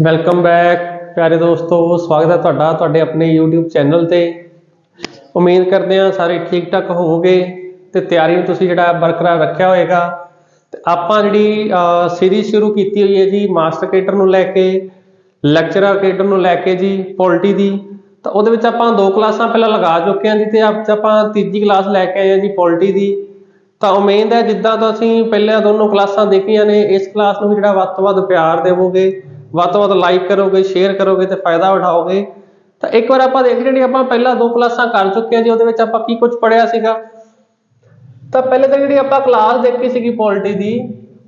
Welcome back प्यारे दोस्तों, स्वागत है तुहाडा तुहाडे अपने यूट्यूब चैनल ते। उम्मीद करते हैं सारे ठीक ठाक होवोगे ते तैयारी तुसीं जिहड़ा बरकरार रखिया होएगा। ते आपां जिहड़ी सीरीज़ शुरू की हुई है जी मास्टर कैडर नूं लैके लैक्चरर कैडर नूं लैके जी पॉलिटी दी। तो उहदे विच आपां 2 क्लासां पहलां लगा चुके हैं जी, ते अज आपां तीजी क्लास लैके आए हैं जी पॉलिटी दी। तो उम्मीद है जिद्दां तुसीं पहले दोनों क्लासां देखियां ने, इस क्लास नूं भी जिहड़ा वध तों वध प्यार देवोगे, वध तों वध लाइक करोगे, शेयर करोगे तो फायदा उठाओगे। तो एक बार आप देख जी आप पहला 2 क्लासां कर चुके हैं जी, उहदे विच आपां की कुछ पढ़िया सीगा। तो पहले तो जी आप क्लास देखी सी पॉलिटी की,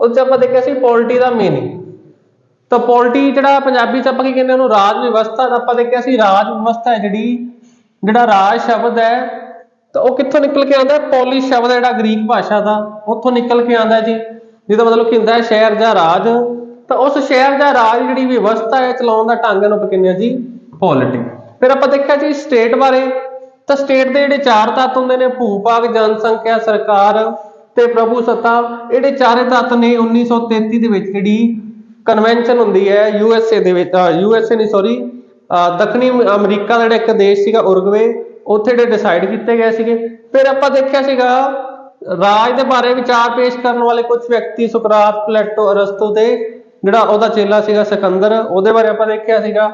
उस आप देखा सी पॉलिटी का मीनिंग। तो पॉलिटी जिहड़ा पंजाबी च आपां की कहंदे उहनूं राज व्यवस्था, तो आपां देखिया सी राज व्यवस्था है जिहड़ा राज शब्द है तो वह कित्थों निकल के आंदा है, पॉलिश शब्द है जिहड़ा ग्रीक भाषा का उत्थों निकल के आंदा है जी, जिहदा मतलब कि हुंदा है शहर जां राज। तो उस शहर जां राज जिहड़ी व्यवस्था है चलाउण दा ढंग नूं कहंदे आ जी पॉलिटी। फिर आपां देखिया जी स्टेट बारे, तो स्टेट के जिहड़े 4 तत्त हुंदे ने भू-भाग, जनसंख्या, सरकार ते प्रभुसत्ता। जिहड़े चारे तत्त ने 1933 दे विच जिहड़ी कन्वेंशन हुंदी है यूएसए दे विच, यूएसए नहीं सॉरी दक्षिणी अमरीका का एक देश सीगा उरुग्वे, उत्थे जिहड़े डिसाइड किए गए सीगे। फिर आपां देखिया सीगा राज के बारे विचार पेश करने वाले कुछ व्यक्ति सुकरात, प्लेटो, अरस्तु ते जिहड़ा ओहदा चेला सीगा सिकंदर, ओहदे बारे आपां देखिया सीगा।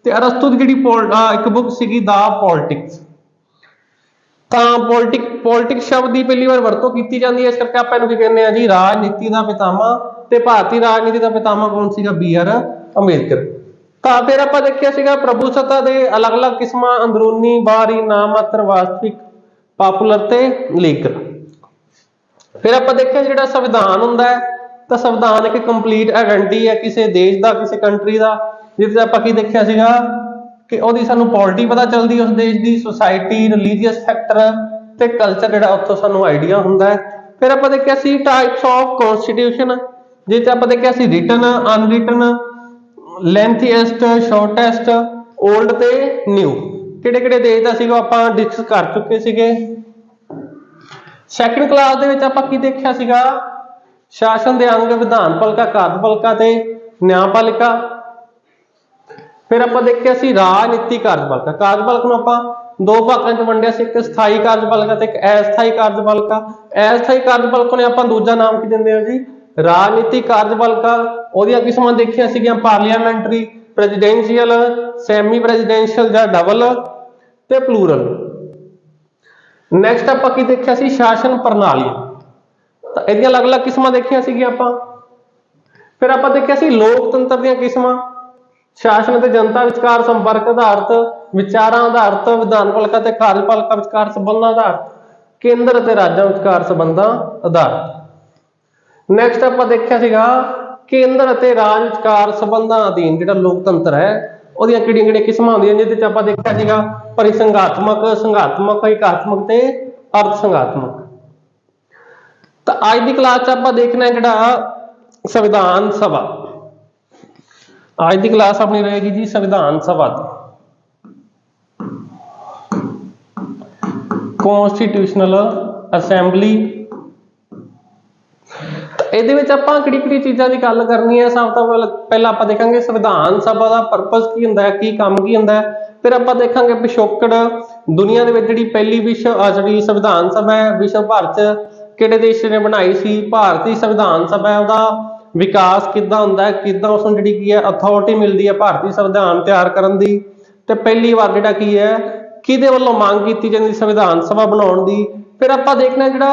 ते अरस्तु दी जिहड़ी एक बुक सीगी द पॉलिटिक्स। पॉलिटिक्स शब्द की पहली बार वरतों की जाती है, इस करके आप इहनूं कहने जी राजनीति का पितामा। ते भारतीय राजनीति का पितामा कौन सीगा? बी.आर. अंबेडकर। तो फिर आप देखिया सीगा प्रभुसत्ता के अलग अलग किस्मां, अंदरूनी, बाहरी, नाममात्र, वास्तविक, पॉपुलर ते लीगल। फिर आप देखिया जिहड़ा संविधान हुंदा है, तो संविधान एक कंप्लीट आइडेंटिटी है किसी देश का, किसी कंट्री का, जिस आप की देखिया सीगा कि ਉਹਦੀ ਸਾਨੂੰ पॉलिटी पता चलती है उस देश की, सोसाइटी, रिलीजियस फैक्टर ते कल्चर जिहड़ा उत्थों सानू आइडिया हुंदा है। फिर आप देखिया सी टाइप्स ऑफ कॉन्स्टिट्यूशन, जिस आप देखिया सी written, unwritten, lengthiest, shortest, old ते न्यू, किहड़े-किहड़े देश दा सीगा आपां डिस्कस कर चुके सीगे। सैकंड क्लास दे विच आपां की देखिया सीगा शासन दे अंग विधानपालिका, कार्यपालिका ते न्यायपालिका। फिर आप देखिया सी राजनीति कार्यपालिका। कार्यपालिका नूं आपां 2 भागां च वंडिया सी, एक स्थाई कार्यपालिका ते एक अस्थाई कार्यपालिका। अस्थाई कार्यपालिका ने आपां दूजा नाम की दिंदे आ जी राजनीति कार्यपालिका। ओहदियां किस्मां देखिया सीगियां पार्लीमेंटरी, प्रेजिडेंशियल, सैमी प्रेजिडेंशियल जां डबल ते प्लूरल। नैक्सट आपां की देखिया सी शासन प्रणाली, तो इहदियां अलग अलग किस्मां देखिया सीगियां आपां। फिर आपां देखिया सी लोकतंत्र दीयां किस्मां, शासन ते जनता विचकार संपर्क आधारित, विचारां आधारित, विधानपालिका ते कार्यपालिका विचकार संबंधां आधारित, केंद्र ते राज्यां विचकार संबंधां आधारित। नैक्सट आपां देखिया सीगा केंद्र ते राज विचकार संबंधां अधीन जिहड़ा लोकतंत्र है ਉਹਦੀਆਂ ਕਿਹੜੀਆਂ-ਕਿਹੜੀਆਂ किस्मां ਹੁੰਦੀਆਂ, ਜਿਹਦੇ ਵਿੱਚ ਆਪਾਂ ਦੇਖਿਆ ਸੀਗਾ परिसंघात्मक, संघात्मक, एकात्मक ते अर्ध संघात्मक। तो आज की क्लास च ਆਪਾਂ देखना है जिहड़ा संविधान सभा। आज की क्लास अपनी रहेगी जी संविधान सभा, कॉन्स्टिट्यूशनल असैंबली। ਇਹਦੇ ਵਿੱਚ ਆਪਾਂ ਕਿਹੜੀ-ਕਿਹੜੀ ਚੀਜ਼ਾਂ ਦੀ ਗੱਲ ਕਰਨੀ ਹੈ। ਸਭ ਤੋਂ ਪਹਿਲਾਂ ਆਪਾਂ ਦੇਖਾਂਗੇ ਸੰਵਿਧਾਨ ਸਭਾ ਦਾ ਪਰਪਸ ਕੀ ਹੁੰਦਾ ਹੈ, ਕੀ ਕੰਮ ਕੀ ਹੁੰਦਾ ਹੈ। ਫਿਰ ਆਪਾਂ ਦੇਖਾਂਗੇ ਪਿਛੋਕੜ, ਦੁਨੀਆ ਦੇ ਵਿੱਚ ਜਿਹੜੀ ਪਹਿਲੀ ਜਿਹੜੀ ਸੰਵਿਧਾਨ ਸਭਾ ਹੈ ਵਿਸ਼ਵ ਭਰ 'ਚ ਕਿਹੜੇ ਦੇਸ਼ ਨੇ ਬਣਾਈ ਸੀ। ਭਾਰਤੀ ਸੰਵਿਧਾਨ ਸਭਾ ਹੈ, ਉਹਦਾ ਵਿਕਾਸ ਕਿੱਦਾਂ ਹੁੰਦਾ ਹੈ, ਕਿੱਦਾਂ ਉਸ ਨੂੰ ਜਿਹੜੀ ਕੀ ਹੈ ਅਥਾਰਟੀ ਮਿਲਦੀ ਹੈ ਭਾਰਤੀ ਸੰਵਿਧਾਨ ਤਿਆਰ ਕਰਨ ਦੀ, ਤੇ ਪਹਿਲੀ ਵਾਰ ਜਿਹੜਾ ਕੀ ਹੈ ਕਿਹਦੇ ਵੱਲੋਂ ਮੰਗ ਕੀਤੀ ਜਾਂਦੀ ਸੰਵਿਧਾਨ ਸਭਾ ਬਣਾਉਣ ਦੀ। फिर आप देखना जिहड़ा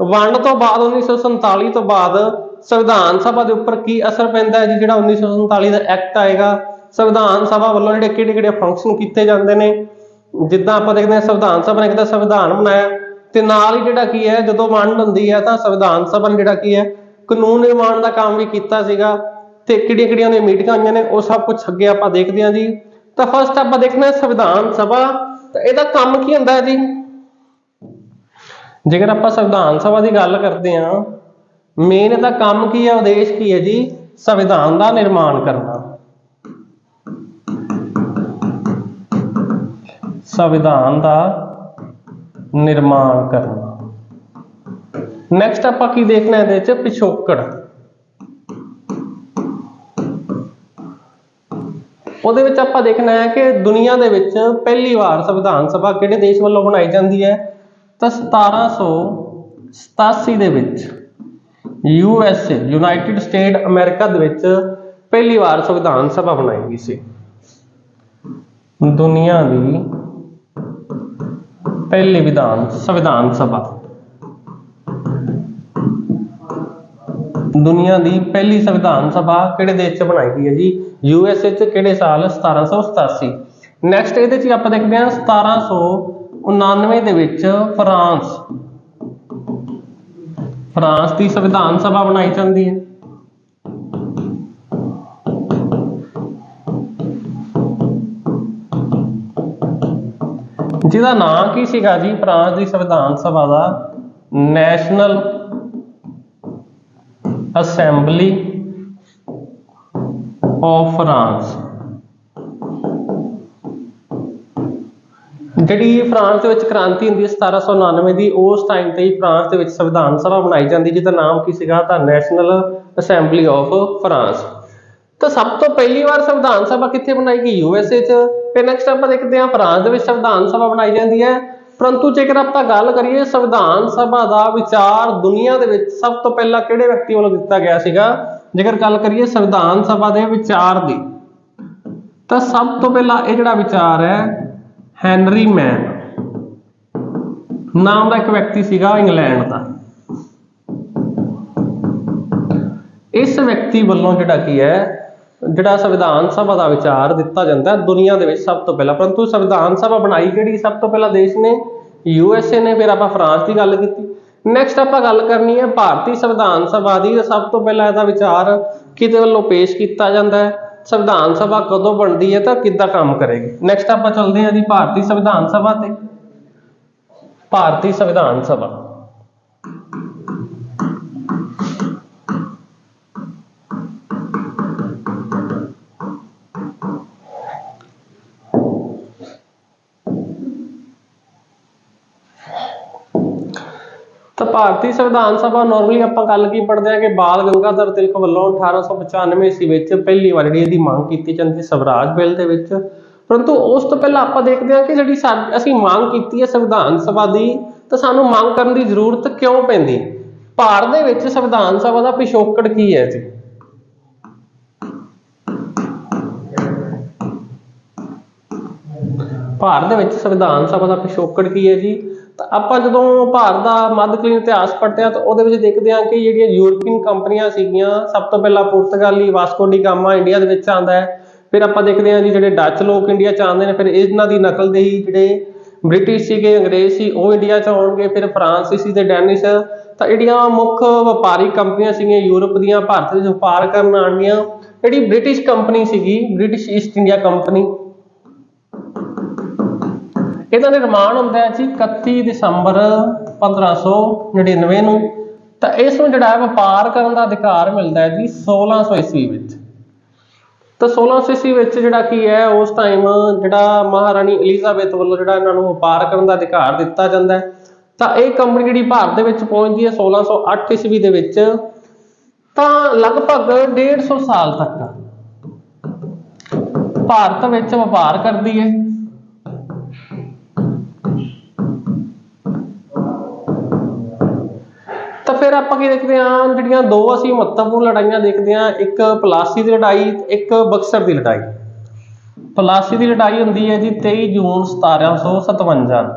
वंड तो बाद 1947 तो बाद संविधान सभा के उपर की असर पैंदा है जी, जिहड़ा 1947 का एक्ट आएगा संविधान सभा वालों जिहड़े किहड़े-किहड़े फंक्शन किए जाते हैं। जिद्दां आपां देखते हैं संविधान सभा ने एक संविधान बनाया, ते नाल ही जिहड़ा की है जदों वंड हुंदी है तो संविधान सभा ने जिहड़ा की है कानून निर्माण का काम भी कीता सीगा, ते किहड़ियां-किहड़ियां दी मीटिंगां होईयां ने वो सब कुछ अगे आपां देखदे हां जी। तो फस्ट आपां देखना संविधान सभा, तो इहदा काम की हुंदा है जी। जेकर आप संविधान सभा की गल करते हैं, मेन इसका काम की है, उद्देश की है जी संविधान का निर्माण करना। संविधान का निर्माण करना। नैक्सट आप की देखना है पिछोकड़। ਉਹਦੇ ਵਿੱਚ ਆਪਾਂ ਦੇਖਣਾ ਹੈ ਕਿ ਦੁਨੀਆ ਦੇ ਵਿੱਚ ਪਹਿਲੀ ਵਾਰ ਸੰਵਿਧਾਨ ਸਭਾ ਕਿਹੜੇ ਦੇਸ਼ ਵੱਲੋਂ ਬਣਾਈ ਜਾਂਦੀ ਹੈ, ਤਾਂ 1787 ਦੇ ਵਿੱਚ USA ਯੂਨਾਈਟਿਡ ਸਟੇਟ ਅਮਰੀਕਾ ਦੇ ਵਿੱਚ ਪਹਿਲੀ ਵਾਰ ਸੰਵਿਧਾਨ ਸਭਾ ਬਣਾਈ ਗਈ ਸੀ। ਦੁਨੀਆ ਦੀ ਪਹਿਲੀ ਸੰਵਿਧਾਨ ਸਭਾ, ਦੁਨੀਆ ਦੀ ਪਹਿਲੀ ਸੰਵਿਧਾਨ ਸਭਾ ਕਿਹੜੇ ਦੇਸ਼ 'ਚ ਬਣਾਈ ਗਈ ਹੈ ਜੀ, USA 'ਚ। ਕਿਹੜੇ ਸਾਲ? 1787। ਨੈਕਸਟ ਇਹਦੇ 'ਚ ਆਪਾਂ ਦੇਖਦੇ ਹਾਂ 1799 ਦੇ ਵਿੱਚ ਫਰਾਂਸ ਦੀ ਸੰਵਿਧਾਨ ਸਭਾ ਬਣਾਈ ਜਾਂਦੀ ਹੈ। ਜਿਹਦਾ ਨਾਂ ਕੀ ਸੀਗਾ ਜੀ ਫਰਾਂਸ ਦੀ ਸੰਵਿਧਾਨ ਸਭਾ ਦਾ? National assembly of France. ਜਿਹੜੀ ਫਰਾਂਸ ਦੇ ਵਿੱਚ ਕ੍ਰਾਂਤੀ ਹੁੰਦੀ ਹੈ 1799 ਦੀ, ਉਸ ਟਾਈਮ ਤੇ ਹੀ ਫਰਾਂਸ ਦੇ ਵਿੱਚ ਸੰਵਿਧਾਨ ਸਭਾ ਬਣਾਈ ਜਾਂਦੀ, ਜਿਹਦਾ ਨਾਮ ਕੀ ਸੀਗਾ? ਤਾਂ ਨੈਸ਼ਨਲ ਅਸੈਂਬਲੀ ਆਫ ਫਰਾਂਸ। ਤਾਂ ਸਭ ਤੋਂ ਪਹਿਲੀ ਵਾਰ ਸੰਵਿਧਾਨ ਸਭਾ ਕਿੱਥੇ ਬਣਾਈ ਗਈ? USA 'ਚ। ਫਿਰ ਨੈਕਸਟ ਆਪਾਂ ਦੇਖਦੇ ਹਾਂ ਫਰਾਂਸ ਦੇ ਵਿੱਚ ਸੰਵਿਧਾਨ ਸਭਾ ਬਣਾਈ ਜਾਂਦੀ ਹੈ। ਪਰੰਤੂ ਜੇਕਰ ਆਪਾਂ ਗੱਲ ਕਰੀਏ ਸੰਵਿਧਾਨ ਸਭਾ ਦਾ ਵਿਚਾਰ ਦੁਨੀਆ ਦੇ ਵਿੱਚ ਸਭ ਤੋਂ ਪਹਿਲਾਂ ਕਿਹੜੇ ਵਿਅਕਤੀ ਵੱਲੋਂ ਦਿੱਤਾ ਗਿਆ ਸੀਗਾ? ਜੇਕਰ ਗੱਲ ਕਰੀਏ ਸੰਵਿਧਾਨ ਸਭਾ ਦੇ ਵਿਚਾਰ ਦੀ, ਤਾਂ ਸਭ ਤੋਂ ਪਹਿਲਾਂ ਇਹ ਜਿਹੜਾ ਵਿਚਾਰ ਹੈ ਹੈਨਰੀ ਮੈਨ ਨਾਮ ਦਾ ਇੱਕ ਵਿਅਕਤੀ ਸੀਗਾ ਇੰਗਲੈਂਡ ਦਾ। ਇਸ ਵਿਅਕਤੀ ਵੱਲੋਂ ਜਿਹੜਾ ਸੰਵਿਧਾਨ ਸਭਾ ਦਾ ਵਿਚਾਰ ਦਿੱਤਾ ਜਾਂਦਾ ਦੁਨੀਆ ਦੇ ਵਿੱਚ ਸਭ ਤੋਂ ਪਹਿਲਾਂ। ਪਰੰਤੂ ਸੰਵਿਧਾਨ ਸਭਾ ਬਣਾਈ ਕਿਹੜੀ ਸਭ ਤੋਂ ਪਹਿਲਾਂ ਦੇਸ਼ ਨੇ? USA ਨੇ। ਫਿਰ ਆਪਾਂ ਫਰਾਂਸ ਦੀ ਗੱਲ ਕੀਤੀ। ਨੈਕਸਟ ਆਪਾਂ ਗੱਲ ਕਰਨੀ ਹੈ ਭਾਰਤੀ ਸੰਵਿਧਾਨ ਸਭਾ ਦੀ। ਸਭ ਤੋਂ ਪਹਿਲਾਂ ਇਹਦਾ ਵਿਚਾਰ ਕਿਹਦੇ ਵੱਲੋਂ ਪੇਸ਼ ਕੀਤਾ ਜਾਂਦਾ ਹੈ? ਸੰਵਿਧਾਨ ਸਭਾ ਕਦੋਂ ਬਣਦੀ ਹੈ ਤਾਂ ਕਿੱਦਾਂ ਕੰਮ ਕਰੇਗੀ? ਨੈਕਸਟ ਆਪਾਂ ਚੱਲਦੇ ਹਾਂ ਜੀ ਭਾਰਤੀ ਸੰਵਿਧਾਨ ਸਭਾ ਤੇ। ਭਾਰਤੀ ਸੰਵਿਧਾਨ ਸਭਾ ਤਾਂ ਭਾਰਤੀ ਸੰਵਿਧਾਨ ਸਭਾ ਨਾਰਮਲੀ ਆਪਾਂ ਗੱਲ ਕੀ ਪੜ੍ਹਦੇ ਹਾਂ ਕਿ ਬਾਲ ਗੰਗਾਧਰ ਤਿਲਕ ਵੱਲੋਂ 1895 ਈਸਵੀ ਵਿੱਚ ਪਹਿਲੀ ਵਾਰ ਜਿਹੜੀ ਇਹਦੀ ਮੰਗ ਕੀਤੀ ਜਾਂਦੀ ਸਵਰਾਜ ਬਿੱਲ ਦੇ ਵਿੱਚ। ਪਰੰਤੂ ਉਸ ਤੋਂ ਪਹਿਲਾਂ ਆਪਾਂ ਦੇਖਦੇ ਹਾਂ ਕਿ ਜਿਹੜੀ ਅਸੀਂ ਮੰਗ ਕੀਤੀ ਹੈ ਸੰਵਿਧਾਨ ਸਭਾ ਦੀ, ਤਾਂ ਸਾਨੂੰ ਮੰਗ ਕਰਨ ਦੀ ਜ਼ਰੂਰਤ ਕਿਉਂ ਪੈਂਦੀ? ਭਾਰਤ ਦੇ ਵਿੱਚ ਸੰਵਿਧਾਨ ਸਭਾ ਦਾ ਪਿਛੋਕੜ ਕੀ ਹੈ ਜੀ? ਭਾਰਤ ਦੇ ਵਿੱਚ ਸੰਵਿਧਾਨ ਸਭਾ ਦਾ ਪਿਛੋਕੜ ਕੀ ਹੈ ਜੀ? ਤਾਂ ਆਪਾਂ ਜਦੋਂ ਭਾਰਤ ਦਾ ਮੱਧਕਾਲੀਨ ਇਤਿਹਾਸ ਪੜ੍ਹਦੇ ਹਾਂ ਤਾਂ ਉਹਦੇ ਵਿੱਚ ਦੇਖਦੇ ਹਾਂ ਕਿ ਜਿਹੜੀਆਂ ਯੂਰਪੀਅਨ ਕੰਪਨੀਆਂ ਸੀਗੀਆਂ, ਸਭ ਤੋਂ ਪਹਿਲਾਂ ਪੁਰਤਗਾਲੀ ਵਾਸਕੋ ਡੀ ਗਾਮਾ ਇੰਡੀਆ ਦੇ ਵਿੱਚ ਆਉਂਦਾ ਹੈ। ਫਿਰ ਆਪਾਂ ਦੇਖਦੇ ਹਾਂ ਜੀ ਜਿਹੜੇ ਡੱਚ ਲੋਕ ਇੰਡੀਆ 'ਚ ਆਉਂਦੇ ਨੇ, ਫਿਰ ਇਹਨਾਂ ਦੀ ਨਕਲਦੇਹੀ ਜਿਹੜੇ ਬ੍ਰਿਟਿਸ਼ ਸੀਗੇ, ਅੰਗਰੇਜ਼ ਸੀ, ਉਹ ਇੰਡੀਆ 'ਚ ਆਉਣਗੇ। ਫਿਰ ਫਰਾਂਸੀਸੀ ਤੇ ਡੈਨਿਸ਼, ਤਾਂ ਜਿਹੜੀਆਂ ਮੁੱਖ ਵਪਾਰੀ ਕੰਪਨੀਆਂ ਸੀਗੀਆਂ ਯੂਰਪ ਦੀਆਂ, ਭਾਰਤ ਵਿੱਚ ਵਪਾਰ ਕਰਨ ਆਉਣਗੀਆਂ। ਜਿਹੜੀ ਬ੍ਰਿਟਿਸ਼ ਕੰਪਨੀ ਸੀਗੀ, ਬ੍ਰਿਟਿਸ਼ ਈਸਟ ਇੰਡੀਆ ਕੰਪਨੀ, ਇਹਦਾ ਨਿਰਮਾਣ ਹੁੰਦਾ ਹੈ ਜੀ 31 ਦਸੰਬਰ 1599 ਨੂੰ। ਤਾਂ ਇਸ ਨੂੰ ਜਿਹੜਾ ਵਪਾਰ ਕਰਨ ਦਾ ਅਧਿਕਾਰ ਮਿਲਦਾ ਹੈ ਜੀ 1600 ਈਸਵੀ ਵਿੱਚ। ਤਾਂ 1600 ਈਸਵੀ ਵਿੱਚ ਜਿਹੜਾ ਕੀ ਹੈ ਉਸ ਟਾਈਮ ਜਿਹੜਾ ਮਹਾਰਾਣੀ ਐਲਿਜ਼ਾਬੈਥ ਵੱਲੋਂ ਜਿਹੜਾ ਇਹਨਾਂ ਨੂੰ ਵਪਾਰ ਕਰਨ ਦਾ ਅਧਿਕਾਰ ਦਿੱਤਾ ਜਾਂਦਾ ਹੈ। ਤਾਂ ਇਹ ਕੰਪਨੀ ਜਿਹੜੀ ਭਾਰਤ ਦੇ ਵਿੱਚ ਪਹੁੰਚਦੀ ਹੈ 1608 ਈਸਵੀ ਦੇ ਵਿੱਚ। ਤਾਂ ਲਗਭਗ 150 ਸਾਲ ਤੱਕ ਭਾਰਤ ਵਿੱਚ ਵਪਾਰ ਕਰਦੀ ਹੈ। ਤਾਂ ਫਿਰ ਆਪਾਂ ਕੀ ਦੇਖਦੇ ਹਾਂ, ਜਿਹੜੀਆਂ ਦੋ ਅਸੀਂ ਮਹੱਤਵਪੂਰਨ ਲੜਾਈਆਂ ਦੇਖਦੇ ਹਾਂ, ਇੱਕ ਪਲਾਸੀ ਦੀ ਲੜਾਈ, ਇੱਕ ਬਕਸਰ ਦੀ ਲੜਾਈ। ਪਲਾਸੀ ਦੀ ਲੜਾਈ ਹੁੰਦੀ ਹੈ ਜੀ 23 ਜੂਨ 1757 ਨੂੰ।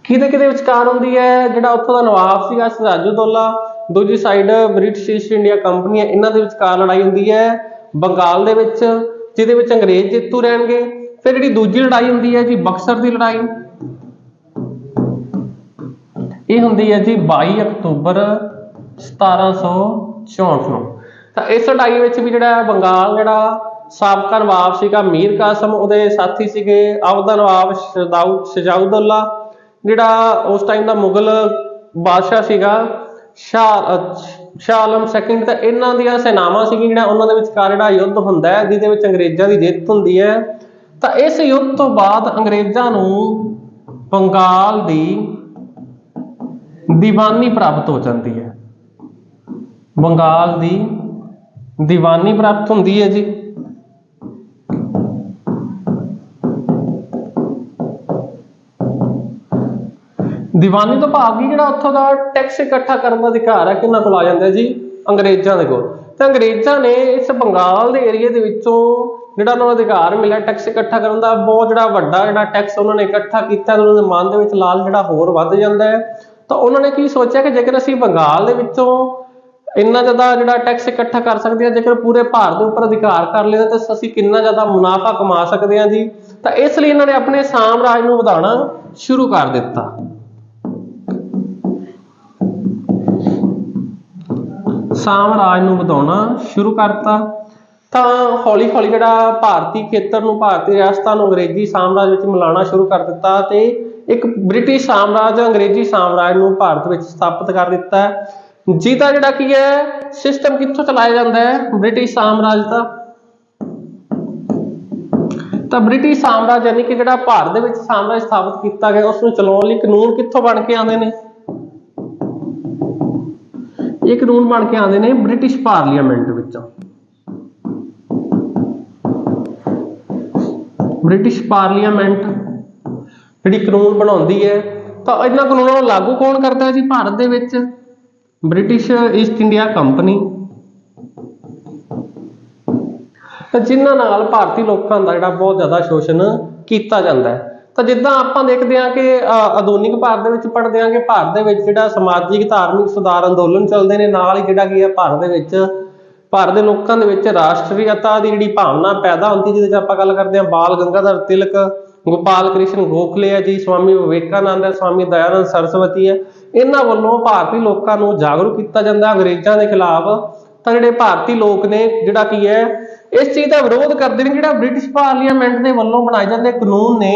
ਕਿਹਦੇ ਵਿਚਕਾਰ ਹੁੰਦੀ ਹੈ? ਜਿਹੜਾ ਉੱਥੋਂ ਦਾ ਨਵਾਬ ਸੀਗਾ ਸਿਰਾਜੁਦੌਲਾ, ਦੂਜੀ side British East India company ਹੈ, ਇਹਨਾਂ ਦੇ ਵਿਚਕਾਰ ਲੜਾਈ ਹੁੰਦੀ ਹੈ ਬੰਗਾਲ ਦੇ ਵਿੱਚ, ਜਿਹਦੇ ਵਿੱਚ ਅੰਗਰੇਜ਼ ਜੇਤੂ ਰਹਿਣਗੇ। ਫਿਰ ਜਿਹੜੀ ਦੂਜੀ ਲੜਾਈ ਹੁੰਦੀ ਹੈ ਜੀ ਬਕਸਰ ਦੀ ਲੜਾਈ, ਇਹ ਹੁੰਦੀ ਹੈ ਜੀ 22 ਅਕਤੂਬਰ 1764 ਨੂੰ। ਤਾਂ ਇਸ ਲੜਾਈ ਵਿੱਚ ਵੀ ਜਿਹੜਾ ਬੰਗਾਲ ਜਿਹੜਾ ਸਾਬਕਾ ਨਵਾਬ ਸੀਗਾ ਮੀਰ ਕਾਸਮ, ਉਹਦੇ ਸਾਥੀ ਸੀਗੇ ਅਵਧ ਦਾ ਨਵਾਬ ਸ਼ਜਾਉਦੌਲਾ, ਜਿਹੜਾ ਉਸ ਟਾਈਮ ਦਾ ਮੁਗਲ ਬਾਦਸ਼ਾਹ ਸੀਗਾ ਸ਼ਾਹ ਆਲਮ II। ਤਾਂ ਇਹਨਾਂ ਦੀਆਂ ਸੈਨਾਵਾਂ ਸੀਗੀਆਂ, ਜਿਹੜਾ ਉਹਨਾਂ ਦੇ ਵਿਚਕਾਰ ਜਿਹੜਾ ਯੁੱਧ ਹੁੰਦਾ ਹੈ ਜਿਹਦੇ ਵਿੱਚ ਅੰਗਰੇਜ਼ਾਂ ਦੀ ਜਿੱਤ ਹੁੰਦੀ ਹੈ। ਤਾਂ ਇਸ ਯੁੱਧ ਤੋਂ ਬਾਅਦ ਅੰਗਰੇਜ਼ਾਂ ਨੂੰ ਬੰਗਾਲ ਦੀ ਦੀਵਾਨੀ ਪ੍ਰਾਪਤ ਹੋ ਜਾਂਦੀ ਹੈ। ਬੰਗਾਲ ਦੀ ਦੀਵਾਨੀ ਪ੍ਰਾਪਤ ਹੁੰਦੀ ਹੈ ਜੀ। ਦੀਵਾਨੀ ਤੋਂ ਭਾਵ ਕੀ ਜਿਹੜਾ ਉੱਥੋਂ ਦਾ ਟੈਕਸ ਇਕੱਠਾ ਕਰਨ ਦਾ ਅਧਿਕਾਰ ਹੈ ਕਿਹਨਾਂ ਕੋਲ ਆ ਜਾਂਦਾ ਜੀ, ਅੰਗਰੇਜ਼ਾਂ ਦੇ ਕੋਲ। ਤੇ ਅੰਗਰੇਜ਼ਾਂ ਨੇ ਇਸ ਬੰਗਾਲ ਦੇ ਏਰੀਏ ਦੇ ਵਿੱਚੋਂ ਜਿਹੜਾ ਉਹਨਾਂ ਨੂੰ ਅਧਿਕਾਰ ਮਿਲਿਆ ਟੈਕਸ ਇਕੱਠਾ ਕਰਨ ਦਾ, ਬਹੁਤ ਜਿਹੜਾ ਵੱਡਾ ਜਿਹੜਾ ਟੈਕਸ ਉਹਨਾਂ ਨੇ ਇਕੱਠਾ ਕੀਤਾ, ਉਹਨਾਂ ਦੇ ਮਨ ਦੇ ਵਿੱਚ ਲਾਲ ਜਿਹੜਾ ਹੋਰ ਵੱਧ ਜਾਂਦਾ ਹੈ। ਤਾਂ ਉਹਨਾਂ ਨੇ ਕੀ ਸੋਚਿਆ ਕਿ ਜੇਕਰ ਅਸੀਂ ਬੰਗਾਲ ਦੇ ਵਿੱਚੋਂ ਇੰਨਾ ਜ਼ਿਆਦਾ ਜਿਹੜਾ ਟੈਕਸ ਇਕੱਠਾ ਕਰ ਸਕਦੇ ਹਾਂ, ਜੇਕਰ ਪੂਰੇ ਭਾਰਤ ਦੇ ਉੱਪਰ ਅਧਿਕਾਰ ਕਰ ਲਿਆ ਤਾਂ ਅਸੀਂ ਕਿੰਨਾ ਜ਼ਿਆਦਾ ਮੁਨਾਫਾ ਕਮਾ ਸਕਦੇ ਹਾਂ ਜੀ। ਤਾਂ ਇਸ ਲਈ ਇਹਨਾਂ ਨੇ ਆਪਣੇ ਸਾਮਰਾਜ ਨੂੰ ਵਧਾਉਣਾ ਸ਼ੁਰੂ ਕਰ ਦਿੱਤਾ। ਸਾਮਰਾਜ ਨੂੰ ਵਧਾਉਣਾ ਸ਼ੁਰੂ ਕਰਤਾ। ਤਾਂ ਹੌਲੀ ਹੌਲੀ ਜਿਹੜਾ ਭਾਰਤੀ ਖੇਤਰ ਨੂੰ, ਭਾਰਤੀ ਰਿਆਸਤਾਂ ਨੂੰ ਅੰਗਰੇਜ਼ੀ ਸਾਮਰਾਜ ਵਿੱਚ ਮਿਲਾਉਣਾ ਸ਼ੁਰੂ ਕਰ ਦਿੱਤਾ ਤੇ ਇੱਕ ਬ੍ਰਿਟਿਸ਼ ਸਾਮਰਾਜ ਅੰਗਰੇਜ਼ੀ ਸਾਮਰਾਜ ਨੂੰ ਭਾਰਤ ਵਿੱਚ ਸਥਾਪਿਤ ਕਰ ਦਿੱਤਾ। ਜਿਹਦਾ ਜਿਹੜਾ ਕੀ ਹੈ ਸਿਸਟਮ ਕਿੱਥੋਂ ਚਲਾਇਆ ਜਾਂਦਾ ਹੈ, ਬ੍ਰਿਟਿਸ਼ ਸਾਮਰਾਜ ਦਾ। ਤਾਂ ਬ੍ਰਿਟਿਸ਼ ਸਾਮਰਾਜ ਯਾਨੀ ਕਿ ਜਿਹੜਾ ਭਾਰਤ ਦੇ ਵਿੱਚ ਸਾਮਰਾਜ ਸਥਾਪਿਤ ਕੀਤਾ ਗਿਆ, ਉਸ ਨੂੰ ਚਲਾਉਣ ਲਈ ਕਾਨੂੰਨ ਕਿੱਥੋਂ ਬਣ ਕੇ ਆਉਂਦੇ ਨੇ? ਇਹ ਕਾਨੂੰਨ ਬਣ ਕੇ ਆਉਂਦੇ ਨੇ ਬ੍ਰਿਟਿਸ਼ ਪਾਰਲੀਮੈਂਟ ਵਿੱਚੋਂ। ਬ੍ਰਿਟਿਸ਼ ਪਾਰਲੀਮੈਂਟ ਜਿਹੜੀ ਕਾਨੂੰਨ ਬਣਾਉਂਦੀ ਹੈ, ਤਾਂ ਇਹਨਾਂ ਕਾਨੂੰਨਾਂ ਨੂੰ ਲਾਗੂ ਕੌਣ ਕਰਦਾ ਹੈ ਜੀ ਭਾਰਤ ਦੇ ਵਿੱਚ? British East India company. ਜਿਨ੍ਹਾਂ ਨਾਲ ਭਾਰਤੀ ਲੋਕਾਂ ਦਾ ਜਿਹੜਾ ਬਹੁਤ ਜ਼ਿਆਦਾ ਸ਼ੋਸ਼ਣ ਕੀਤਾ ਜਾਂਦਾ ਹੈ। ਤਾਂ ਜਿੱਦਾਂ ਆਪਾਂ ਦੇਖਦੇ ਹਾਂ ਕਿ ਆਧੁਨਿਕ ਭਾਰਤ ਦੇ ਵਿੱਚ ਪੜ੍ਹਦੇ ਹਾਂ ਕਿ ਭਾਰਤ ਦੇ ਵਿੱਚ ਜਿਹੜਾ ਸਮਾਜਿਕ ਧਾਰਮਿਕ ਸੁਧਾਰ ਅੰਦੋਲਨ ਚੱਲਦੇ ਨੇ, ਨਾਲ ਹੀ ਜਿਹੜਾ ਕੀ ਹੈ ਭਾਰਤ ਦੇ ਵਿੱਚ ਭਾਰਤ ਦੇ ਲੋਕਾਂ ਦੇ ਵਿੱਚ ਰਾਸ਼ਟਰੀਅਤਾ ਦੀ ਜਿਹੜੀ ਭਾਵਨਾ ਪੈਦਾ ਹੁੰਦੀ, ਜਿਹਦੇ 'ਚ ਆਪਾਂ ਗੱਲ ਕਰਦੇ ਹਾਂ ਬਾਲ ਗੰਗਾਧਰ ਤਿਲਕ, ਗੋਪਾਲ ਕ੍ਰਿਸ਼ਨ ਗੋਖਲੇ ਹੈ ਜੀ, ਸਵਾਮੀ ਵਿਵੇਕਾਨੰਦ ਹੈ, ਸਵਾਮੀ ਦਇਆਨੰਦ ਸਰਸਵਤੀ ਹੈ। ਇਹਨਾਂ ਵੱਲੋਂ ਭਾਰਤੀ ਲੋਕਾਂ ਨੂੰ ਜਾਗਰੂਕ ਕੀਤਾ ਜਾਂਦਾ ਅੰਗਰੇਜ਼ਾਂ ਦੇ ਖਿਲਾਫ। ਤਾਂ ਜਿਹੜੇ ਭਾਰਤੀ ਲੋਕ ਨੇ ਜਿਹੜਾ ਕੀ ਹੈ ਇਸ ਚੀਜ਼ ਦਾ ਵਿਰੋਧ ਕਰਦੇ ਨੇ। ਜਿਹੜਾ ਬ੍ਰਿਟਿਸ਼ ਪਾਰਲੀਮੈਂਟ ਦੇ ਵੱਲੋਂ ਬਣਾਏ ਜਾਂਦੇ ਕਾਨੂੰਨ ਨੇ,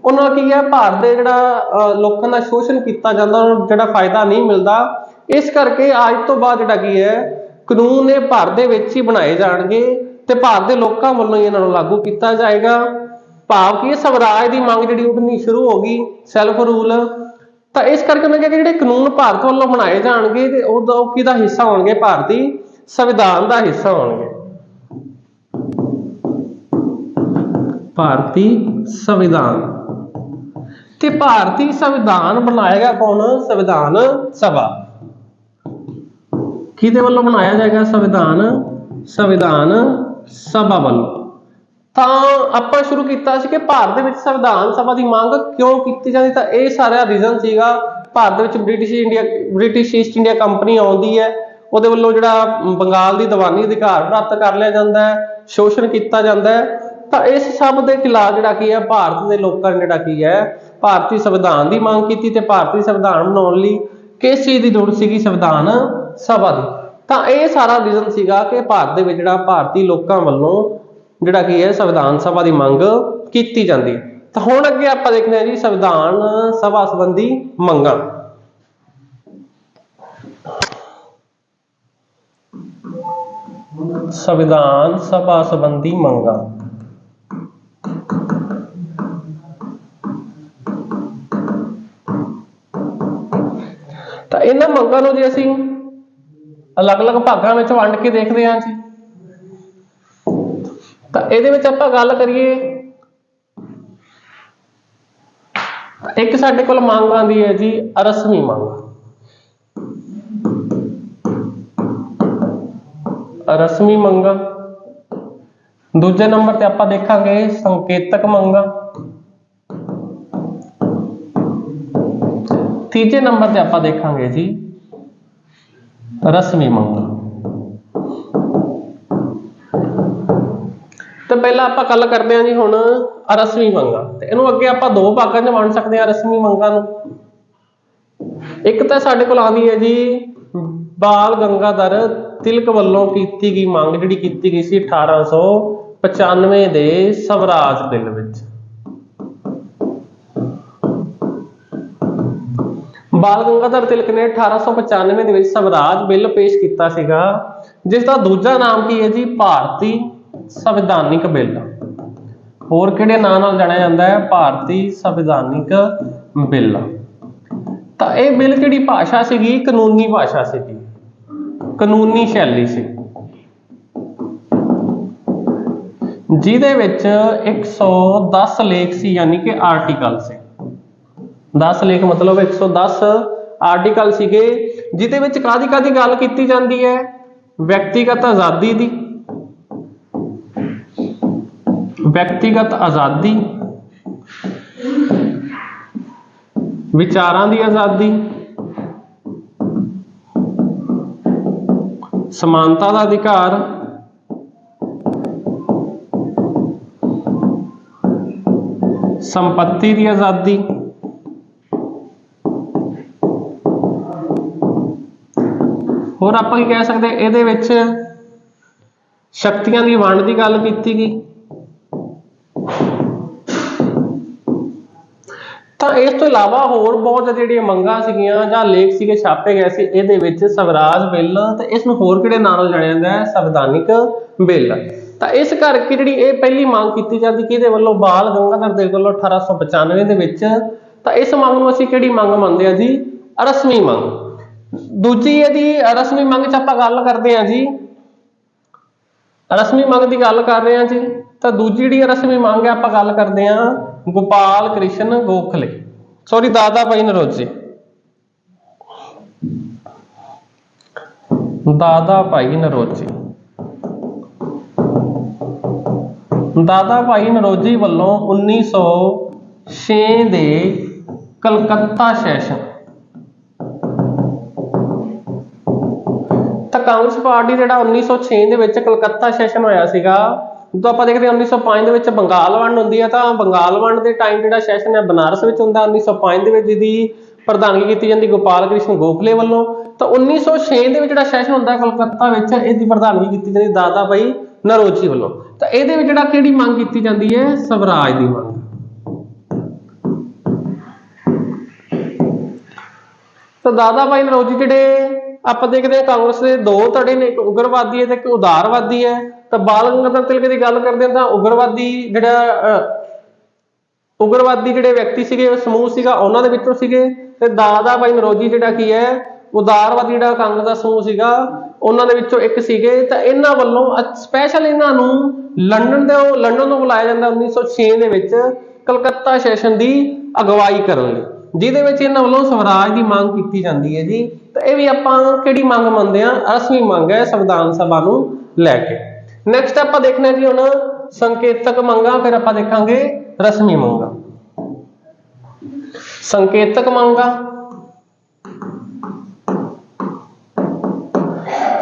ਉਹਨਾਂ ਕੀ ਹੈ ਭਾਰਤ ਦੇ ਜਿਹੜਾ ਲੋਕਾਂ ਦਾ ਸ਼ੋਸ਼ਣ ਕੀਤਾ ਜਾਂਦਾ, ਉਹਨਾਂ ਨੂੰ ਜਿਹੜਾ ਫਾਇਦਾ ਨਹੀਂ ਮਿਲਦਾ। ਇਸ ਕਰਕੇ ਅੱਜ ਤੋਂ ਬਾਅਦ ਜਿਹੜਾ ਕੀ ਹੈ ਕਾਨੂੰਨ ਇਹ ਭਾਰਤ ਦੇ ਵਿੱਚ ਹੀ ਬਣਾਏ ਜਾਣਗੇ ਤੇ ਭਾਰਤ ਦੇ ਲੋਕਾਂ ਵੱਲੋਂ ਹੀ ਇਹਨਾਂ ਨੂੰ ਲਾਗੂ ਕੀਤਾ ਜਾਏਗਾ। ਭਾਵ ਕਿ ਸਵਰਾਜ ਦੀ ਮੰਗ ਜਿਹੜੀ ਉੱਠਣੀ ਸ਼ੁਰੂ ਹੋ ਗਈ, ਸੈਲਫ ਰੂਲ। ਤਾਂ ਇਸ ਕਰਕੇ ਉਹਨਾਂ ਕਿਹਾ ਕਿ ਜਿਹੜੇ ਕਾਨੂੰਨ ਭਾਰਤ ਵੱਲੋਂ ਬਣਾਏ ਜਾਣਗੇ ਤੇ ਉਹ ਕਿਹਦਾ ਹਿੱਸਾ ਹੋਣਗੇ? ਭਾਰਤੀ ਸੰਵਿਧਾਨ ਦਾ ਹਿੱਸਾ ਹੋਣਗੇ। ਭਾਰਤੀ ਸੰਵਿਧਾਨ। ਤੇ ਭਾਰਤੀ ਸੰਵਿਧਾਨ ਬਣਾਏਗਾ ਕੌਣ? ਸੰਵਿਧਾਨ ਸਭਾ। ਕਿਹਦੇ ਵੱਲੋਂ ਬਣਾਇਆ ਜਾਏਗਾ ਸੰਵਿਧਾਨ? ਸੰਵਿਧਾਨ ਸਭਾ ਵੱਲੋਂ। ਤਾਂ ਆਪਾਂ ਸ਼ੁਰੂ ਕੀਤਾ ਸੀ ਕਿ ਭਾਰਤ ਦੇ ਵਿੱਚ ਸੰਵਿਧਾਨ ਸਭਾ ਦੀ ਮੰਗ ਕਿਉਂ ਕੀਤੀ ਜਾਂਦੀ। ਤਾਂ ਇਹ ਸਾਰਾ ਰੀਜ਼ਨ ਸੀਗਾ, ਭਾਰਤ ਦੇ ਵਿੱਚ ਬ੍ਰਿਟਿਸ਼ ਈਸਟ ਇੰਡੀਆ ਕੰਪਨੀ ਆਉਂਦੀ ਹੈ, ਉਹਦੇ ਵੱਲੋਂ ਜਿਹੜਾ ਬੰਗਾਲ ਦੀ ਦੀਵਾਨੀ ਅਧਿਕਾਰ ਪ੍ਰਾਪਤ ਕਰ ਲਿਆ ਜਾਂਦਾ ਹੈ, ਸ਼ੋਸ਼ਣ ਕੀਤਾ ਜਾਂਦਾ ਹੈ। ਤਾਂ ਇਸ ਸਭ ਦੇ ਖਿਲਾਫ ਜਿਹੜਾ ਕੀ ਹੈ ਭਾਰਤ ਦੇ ਲੋਕਾਂ ਨੇ ਜਿਹੜਾ ਕੀ ਹੈ ਭਾਰਤੀ ਸੰਵਿਧਾਨ ਦੀ ਮੰਗ ਕੀਤੀ। ਤੇ ਭਾਰਤੀ ਸੰਵਿਧਾਨ ਬਣਾਉਣ ਲਈ ਕਿਸ ਚੀਜ਼ ਦੀ ਲੋੜ ਸੀਗੀ? ਸੰਵਿਧਾਨ ਸਭਾ ਦੀ। ਤਾਂ ਇਹ ਸਾਰਾ ਰੀਜ਼ਨ ਸੀਗਾ ਕਿ ਭਾਰਤ ਦੇ ਵਿੱਚ ਜਿਹੜਾ ਭਾਰਤੀ ਲੋਕਾਂ ਵੱਲੋਂ ਜਿਹੜਾ ਕੀ ਹੈ ਸੰਵਿਧਾਨ ਸਭਾ ਦੀ ਮੰਗ ਕੀਤੀ ਜਾਂਦੀ। ਤਾਂ ਹੁਣ ਅੱਗੇ ਆਪਾਂ ਦੇਖਦੇ ਹਾਂ ਜੀ ਸੰਵਿਧਾਨ ਸਭਾ ਸੰਬੰਧੀ ਮੰਗਾਂ। ਸੰਵਿਧਾਨ ਸਭਾ ਸੰਬੰਧੀ ਮੰਗਾਂ। ਤਾਂ ਇਹਨਾਂ ਮੰਗਾਂ ਨੂੰ ਜੇ ਅਸੀਂ ਅਲੱਗ-ਅਲੱਗ ਭਾਗਾਂ ਵਿੱਚ ਵੰਡ ਕੇ ਦੇਖਦੇ ਹਾਂ ਜੀ, ਤਾਂ ਇਹਦੇ ਵਿੱਚ ਆਪਾਂ ਗੱਲ ਕਰੀਏ, ਇੱਕ ਸਾਡੇ ਕੋਲ ਮੰਗ ਆਉਂਦੀ ਹੈ ਜੀ ਰਸਮੀ ਮੰਗ। ਰਸਮੀ ਮੰਗਾਂ। ਦੂਜੇ ਨੰਬਰ ਤੇ ਆਪਾਂ ਦੇਖਾਂਗੇ ਸੰਕੇਤਕ ਮੰਗਾਂ। ਤੀਜੇ ਨੰਬਰ ਤੇ ਆਪਾਂ ਦੇਖਾਂਗੇ ਜੀ ਰਸਮੀ ਮੰਗਾਂ। ਤਾਂ ਪਹਿਲਾਂ ਆਪਾਂ ਗੱਲ ਕਰਦੇ ਹਾਂ ਜੀ ਹੁਣ ਰਸਮੀ ਮੰਗਾਂ। ਤੇ ਇਹਨੂੰ ਅੱਗੇ ਆਪਾਂ ਦੋ ਭਾਗਾਂ 'ਚ ਵੰਡ ਸਕਦੇ ਹਾਂ ਰਸਮੀ ਮੰਗਾਂ ਨੂੰ। ਇੱਕ ਤਾਂ ਸਾਡੇ ਕੋਲ ਆਉਂਦੀ ਹੈ ਜੀ ਬਾਲ ਗੰਗਾਧਰ ਤਿਲਕ ਵੱਲੋਂ ਕੀਤੀ ਗਈ ਮੰਗ, ਜਿਹੜੀ ਕੀਤੀ ਗਈ ਸੀ 1895 ਦੇ ਸਵਰਾਜ ਬਿੱਲ ਵਿੱਚ। ਬਾਲ ਗੰਗਾਧਰ ਤਿਲਕ ਨੇ 1895 ਦੇ ਵਿੱਚ ਸਵਰਾਜ ਬਿੱਲ ਪੇਸ਼ ਕੀਤਾ ਸੀਗਾ, ਜਿਸ ਦਾ ਦੂਜਾ ਨਾਮ ਕੀ ਹੈ ਜੀ ਭਾਰਤੀ ਸੰਵਿਧਾਨਿਕ ਬਿੱਲ। ਹੋਰ ਕਿਹੜੇ ਨਾਂ ਨਾਲ ਜਾਣਿਆ ਜਾਂਦਾ ਹੈ? ਭਾਰਤੀ ਸੰਵਿਧਾਨਿਕ ਬਿੱਲ। ਤਾਂ ਇਹ ਬਿੱਲ ਕਿਹੜੀ ਭਾਸ਼ਾ ਸੀਗੀ? ਕਾਨੂੰਨੀ ਭਾਸ਼ਾ ਸੀਗੀ। ਕਾਨੂੰਨੀ ਸ਼ੈਲੀ ਸੀ, ਜਿਹਦੇ ਵਿੱਚ 110 ਲੇਖ ਸੀ, यानी कि आर्टिकल से 10 ਲੇਖ मतलब 110 आर्टिकल ਸੀਗੇ, ਜਿਹਦੇ ਵਿੱਚ ਕਾਹਦੀ ਗੱਲ ਕੀਤੀ ਜਾਂਦੀ ਹੈ, ਵਿਅਕਤੀਗਤ ਆਜ਼ਾਦੀ ਦੀ, ਵਿਅਕਤੀਗਤ ਆਜ਼ਾਦੀ, ਵਿਚਾਰਾਂ ਦੀ ਆਜ਼ਾਦੀ, ਸਮਾਨਤਾ ਦਾ ਅਧਿਕਾਰ, ਸੰਪत्ति ਦੀ ਆਜ਼ਾਦੀ, ਹੋਰ ਆਪਾਂ ਕੀ ਕਹਿ ਸਕਦੇ, ਇਹਦੇ ਵਿੱਚ ਸ਼ਕਤੀਆਂ ਦੀ ਵੰਡ ਦੀ ਗੱਲ ਕੀਤੀ ਗਈ। ਤਾਂ ਇਸ ਤੋਂ ਇਲਾਵਾ ਹੋਰ ਬਹੁਤ ਜਿਹੜੀਆਂ ਮੰਗਾਂ ਸੀਗੀਆਂ ਜਾਂ ਲੇਖ ਸੀਗੇ ਛਾਪੇ ਗਏ ਸੀ ਇਹਦੇ ਵਿੱਚ, ਸਵਰਾਜ ਬਿੱਲ, ਤੇ ਇਸ ਨੂੰ ਹੋਰ ਕਿਹੜੇ ਨਾਂ ਨਾਲ ਜਾਣਿਆ ਜਾਂਦਾ ਹੈ, ਸੰਵਿਧਾਨਿਕ ਬਿੱਲ। ਤਾਂ ਇਸ ਕਰਕੇ ਜਿਹੜੀ ਇਹ ਪਹਿਲੀ ਮੰਗ ਕੀਤੀ ਜਾਂਦੀ ਕਿਹਦੇ ਵੱਲੋਂ, ਬਾਲ ਗੰਗਾਧਰ ਦੇ ਵੱਲੋਂ 1895 ਦੇ ਵਿੱਚ। ਤਾਂ ਇਸ ਮੰਗ ਨੂੰ ਅਸੀਂ ਕਿਹੜੀ ਮੰਗ ਮੰਨਦੇ ਹਾਂ ਜੀ, ਰਸਮੀ ਮੰਗ। ਦੂਜੀ ਇਹਦੀ ਰਸਮੀ ਮੰਗ 'ਚ ਆਪਾਂ ਗੱਲ ਕਰਦੇ ਹਾਂ ਜੀ, ਰਸਮੀ ਮੰਗ ਦੀ ਗੱਲ ਕਰ ਰਹੇ ਹਾਂ ਜੀ। ਤਾਂ ਦੂਜੀ ਜਿਹੜੀ ਰਸਮੀ ਮੰਗ ਹੈ ਆਪਾਂ ਗੱਲ ਕਰਦੇ ਹਾਂ ਗੋਪਾਲ ਕ੍ਰਿਸ਼ਨ ਗੋਖਲੇ, ਸੌਰੀ ਦਾਦਾ ਭਾਈ ਨਰੋਜੀ, ਦਾਦਾ ਭਾਈ ਨਰੋਜੀ। ਦਾਦਾ ਭਾਈ ਨਰੋਜੀ ਵੱਲੋਂ 1906 ਦੇ ਕਲਕੱਤਾ ਸੈਸ਼ਨ, ਤਾਂ ਕਾਂਗਰਸ ਪਾਰਟੀ ਜਿਹੜਾ 1906 ਦੇ ਵਿੱਚ ਕਲਕੱਤਾ ਸੈਸ਼ਨ ਹੋਇਆ ਸੀਗਾ। ਜਦੋਂ ਆਪਾਂ ਦੇਖਦੇ ਹਾਂ 1905 ਦੇ ਵਿੱਚ ਬੰਗਾਲ ਵੰਡ ਹੁੰਦੀ ਹੈ, ਤਾਂ ਬੰਗਾਲ ਵੰਡ ਦੇ ਟਾਈਮ ਜਿਹੜਾ ਸੈਸ਼ਨ ਹੈ ਬਨਾਰਸ ਵਿੱਚ ਹੁੰਦਾ। 1905 ਦੇ ਵਿੱਚ ਜਿਹਦੀ ਪ੍ਰਧਾਨਗੀ ਕੀਤੀ ਜਾਂਦੀ ਗੋਪਾਲ ਕ੍ਰਿਸ਼ਨ ਗੋਖਲੇ ਵੱਲੋਂ। ਤਾਂ 1906 ਦੇ ਵਿੱਚ ਜਿਹੜਾ ਸੈਸ਼ਨ ਹੁੰਦਾ ਕਲਕੱਤਾ ਵਿੱਚ, ਇਹਦੀ ਪ੍ਰਧਾਨਗੀ ਕੀਤੀ ਜਾਂਦੀ ਦਾਦਾ ਭਾਈ ਨਰੋਜੀ ਵੱਲੋਂ। ਤਾਂ ਇਹਦੇ ਵਿੱਚ ਜਿਹੜਾ ਕਿਹੜੀ ਮੰਗ ਕੀਤੀ ਜਾਂਦੀ ਹੈ, ਸਵਰਾਜ ਦੀ ਮੰਗ। ਤਾਂ ਦਾਦਾ ਭਾਈ ਨਰੋਜੀ ਜਿਹੜੇ ਆਪਾਂ ਦੇਖਦੇ ਹਾਂ ਕਾਂਗਰਸ ਦੇ ਦੋ ਧੜੇ ਨੇ, ਇੱਕ ਉਗਰਵਾਦੀ ਹੈ ਤੇ ਇੱਕ ਉਦਾਰਵਾਦੀ ਹੈ। ਤਾਂ ਬਾਲ ਗੰਗਾਧਰ ਤਿਲਕ ਦੀ ਗੱਲ ਕਰਦੇ ਹਾਂ ਤਾਂ ਉਗਰਵਾਦੀ ਜਿਹੜੇ ਵਿਅਕਤੀ ਸੀਗੇ, ਸਮੂਹ ਸੀਗਾ, ਉਹਨਾਂ ਦੇ ਵਿੱਚੋਂ ਸੀਗੇ। ਤੇ ਦਾਦਾ ਭਾਈ ਨਰੋਜੀ ਜਿਹੜਾ ਕੀ ਹੈ, ਉਦਾਰਵਾਦੀ ਜਿਹੜਾ ਕਾਂਗਰਸ ਦਾ ਸਮੂਹ ਸੀਗਾ, ਉਹਨਾਂ ਦੇ ਵਿੱਚੋਂ ਇੱਕ ਸੀਗੇ। ਤਾਂ ਇਹਨਾਂ ਵੱਲੋਂ ਸਪੈਸ਼ਲ ਇਹਨਾਂ ਨੂੰ ਲੰਡਨ ਤੋਂ ਬੁਲਾਇਆ ਜਾਂਦਾ 1906 ਦੇ ਵਿੱਚ ਕਲਕੱਤਾ ਸੈਸ਼ਨ ਦੀ ਅਗਵਾਈ ਕਰਨ ਲਈ, ਜਿਹਦੇ ਵਿੱਚ ਇਹਨਾਂ ਵੱਲੋਂ ਸਵਰਾਜ ਦੀ ਮੰਗ ਕੀਤੀ ਜਾਂਦੀ ਹੈ ਜੀ। ਤਾਂ ਇਹ ਵੀ ਆਪਾਂ ਕਿਹੜੀ ਮੰਗ ਮੰਨਦੇ ਹਾਂ, ਰਸਮੀ ਮੰਗ ਹੈ ਸੰਵਿਧਾਨ ਸਭਾ ਨੂੰ ਲੈ ਕੇ। ਨੈਕਸਟ ਆਪਾਂ ਦੇਖਣਾ ਜੀ ਹੁਣ ਸੰਕੇਤਕ ਮੰਗਾਂ, ਫਿਰ ਆਪਾਂ ਦੇਖਾਂਗੇ ਰਸਮੀ ਮੰਗਾਂ। ਸੰਕੇਤਕ ਮੰਗਾਂ,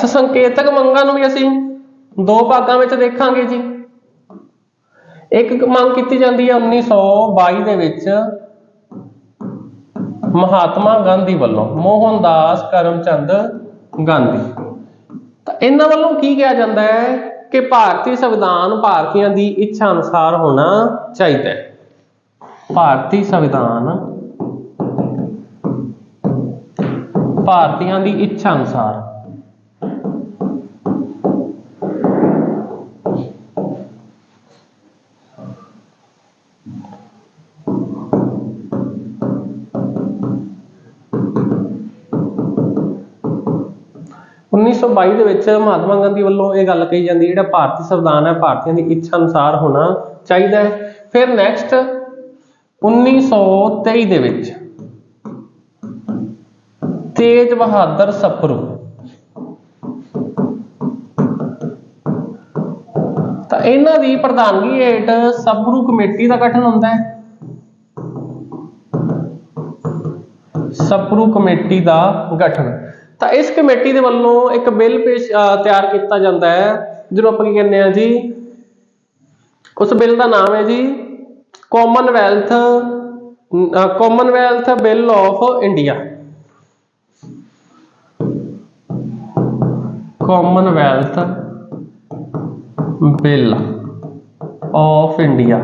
ਤਾਂ ਸੰਕੇਤਕ ਮੰਗਾਂ ਨੂੰ ਵੀ ਅਸੀਂ ਦੋ ਭਾਗਾਂ ਵਿੱਚ ਦੇਖਾਂਗੇ ਜੀ। ਇੱਕ ਮੰਗ ਕੀਤੀ ਜਾਂਦੀ ਹੈ 1922 ਦੇ ਵਿੱਚ ਮਹਾਤਮਾ ਗਾਂਧੀ ਵੱਲੋਂ, ਮੋਹਨਦਾਸ ਕਰਮਚੰਦ ਗਾਂਧੀ। ਤਾਂ ਇਹਨਾਂ ਵੱਲੋਂ ਕੀ ਕਿਹਾ ਜਾਂਦਾ ਹੈ ਕਿ ਭਾਰਤੀ ਸੰਵਿਧਾਨ ਭਾਰਤੀਆਂ ਦੀ ਇੱਛਾ ਅਨੁਸਾਰ ਹੋਣਾ ਚਾਹੀਦਾ ਹੈ। ਭਾਰਤੀ ਸੰਵਿਧਾਨ ਭਾਰਤੀਆਂ ਦੀ ਇੱਛਾ ਅਨੁਸਾਰ। ਉੱਨੀ ਸੌ 22 ਦੇ ਵਿੱਚ ਮਹਾਤਮਾ ਗਾਂਧੀ ਵੱਲੋਂ ਇਹ ਗੱਲ ਕਹੀ ਜਾਂਦੀ, ਜਿਹੜਾ ਭਾਰਤੀ ਸੰਵਿਧਾਨ ਹੈ ਭਾਰਤੀਆਂ ਦੀ ਇੱਛਾ ਅਨੁਸਾਰ ਹੋਣਾ ਚਾਹੀਦਾ ਹੈ। ਫਿਰ ਨੈਕਸਟ 1923 ਦੇ ਵਿੱਚ ਤੇਜ ਬਹਾਦਰ ਸਪਰੂ, ਤਾਂ ਇਹਨਾਂ ਦੀ ਪ੍ਰਧਾਨਗੀ ਹੇਠ ਸਪਰੂ ਕਮੇਟੀ ਦਾ ਗਠਨ ਹੁੰਦਾ ਹੈ। ਸਪਰੂ ਕਮੇਟੀ ਦਾ ਗਠਨ, ਤਾਂ ਇਸ ਕਮੇਟੀ ਦੇ ਵੱਲੋਂ ਇੱਕ ਬਿੱਲ ਤਿਆਰ ਕੀਤਾ ਜਾਂਦਾ ਹੈ, ਜਿਹਨੂੰ ਆਪਾਂ ਕੀ ਕਹਿੰਦੇ ਆ ਜੀ, ਉਸ ਬਿੱਲ ਦਾ ਨਾਮ ਹੈ ਜੀ Commonwealth bill of India. Commonwealth bill of India.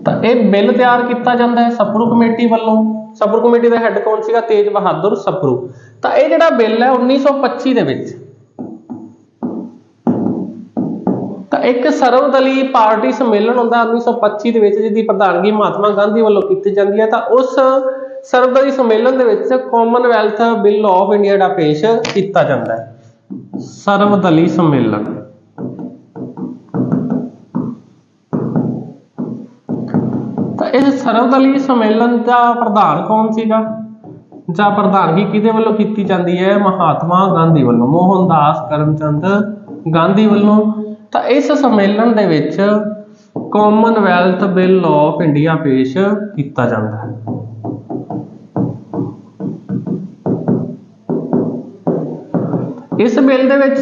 ਤਾਂ ਇਹ ਬਿੱਲ ਤਿਆਰ ਕੀਤਾ ਜਾਂਦਾ ਹੈ ਸਪਰੂ ਕਮੇਟੀ ਵੱਲੋਂ। ਸਪਰੂ ਕਮੇਟੀ ਦਾ ਹੈੱਡ ਕੌਣ ਸੀਗਾ, ਤੇਜ ਬਹਾਦਰ ਸਪਰੂ। ਤਾਂ ਇਹ ਜਿਹੜਾ ਬਿੱਲ ਹੈ 1925 ਦੇ ਵਿੱਚ, ਤਾਂ ਇੱਕ ਸਰਵਦਲੀ ਪਾਰਟੀ ਸੰਮੇਲਨ ਹੁੰਦਾ 1925 ਦੇ ਵਿੱਚ, ਜਿਹਦੀ ਪ੍ਰਧਾਨਗੀ ਮਹਾਤਮਾ ਗਾਂਧੀ ਵੱਲੋਂ ਕੀਤੀ ਜਾਂਦੀ ਹੈ। ਤਾਂ ਉਸ ਸਰਵਦਲੀ ਸੰਮੇਲਨ ਦੇ ਵਿੱਚ ਕਾਮਨਵੈਲਥ ਬਿੱਲ ਆਫ ਇੰਡੀਆ ਜਿਹੜਾ ਪੇਸ਼ ਕੀਤਾ ਜਾਂਦਾ ਹੈ। ਸਰਵਦਲੀ ਸੰਮੇਲਨ ਤਾਂ ਇਸ ਸਰਵਦਲੀ ਸੰਮੇਲਨ ਦਾ ਪ੍ਰਧਾਨ ਕੌਣ ਸੀਗਾ ਜਾਂ ਪ੍ਰਧਾਨਗੀ ਕਿਹਦੇ ਵੱਲੋਂ ਕੀਤੀ ਜਾਂਦੀ ਹੈ? ਮਹਾਤਮਾ ਗਾਂਧੀ ਵੱਲੋਂ, ਮੋਹਨਦਾਸ ਕਰਮਚੰਦ ਗਾਂਧੀ ਵੱਲੋਂ। ਤਾਂ ਇਸ ਸੰਮੇਲਨ ਦੇ ਵਿੱਚ ਕਾਮਨਵੈਲਥ ਬਿੱਲ ਆਫ ਇੰਡੀਆ ਪੇਸ਼ ਕੀਤਾ ਜਾਂਦਾ ਹੈ। ਇਸ ਬਿੱਲ ਦੇ ਵਿੱਚ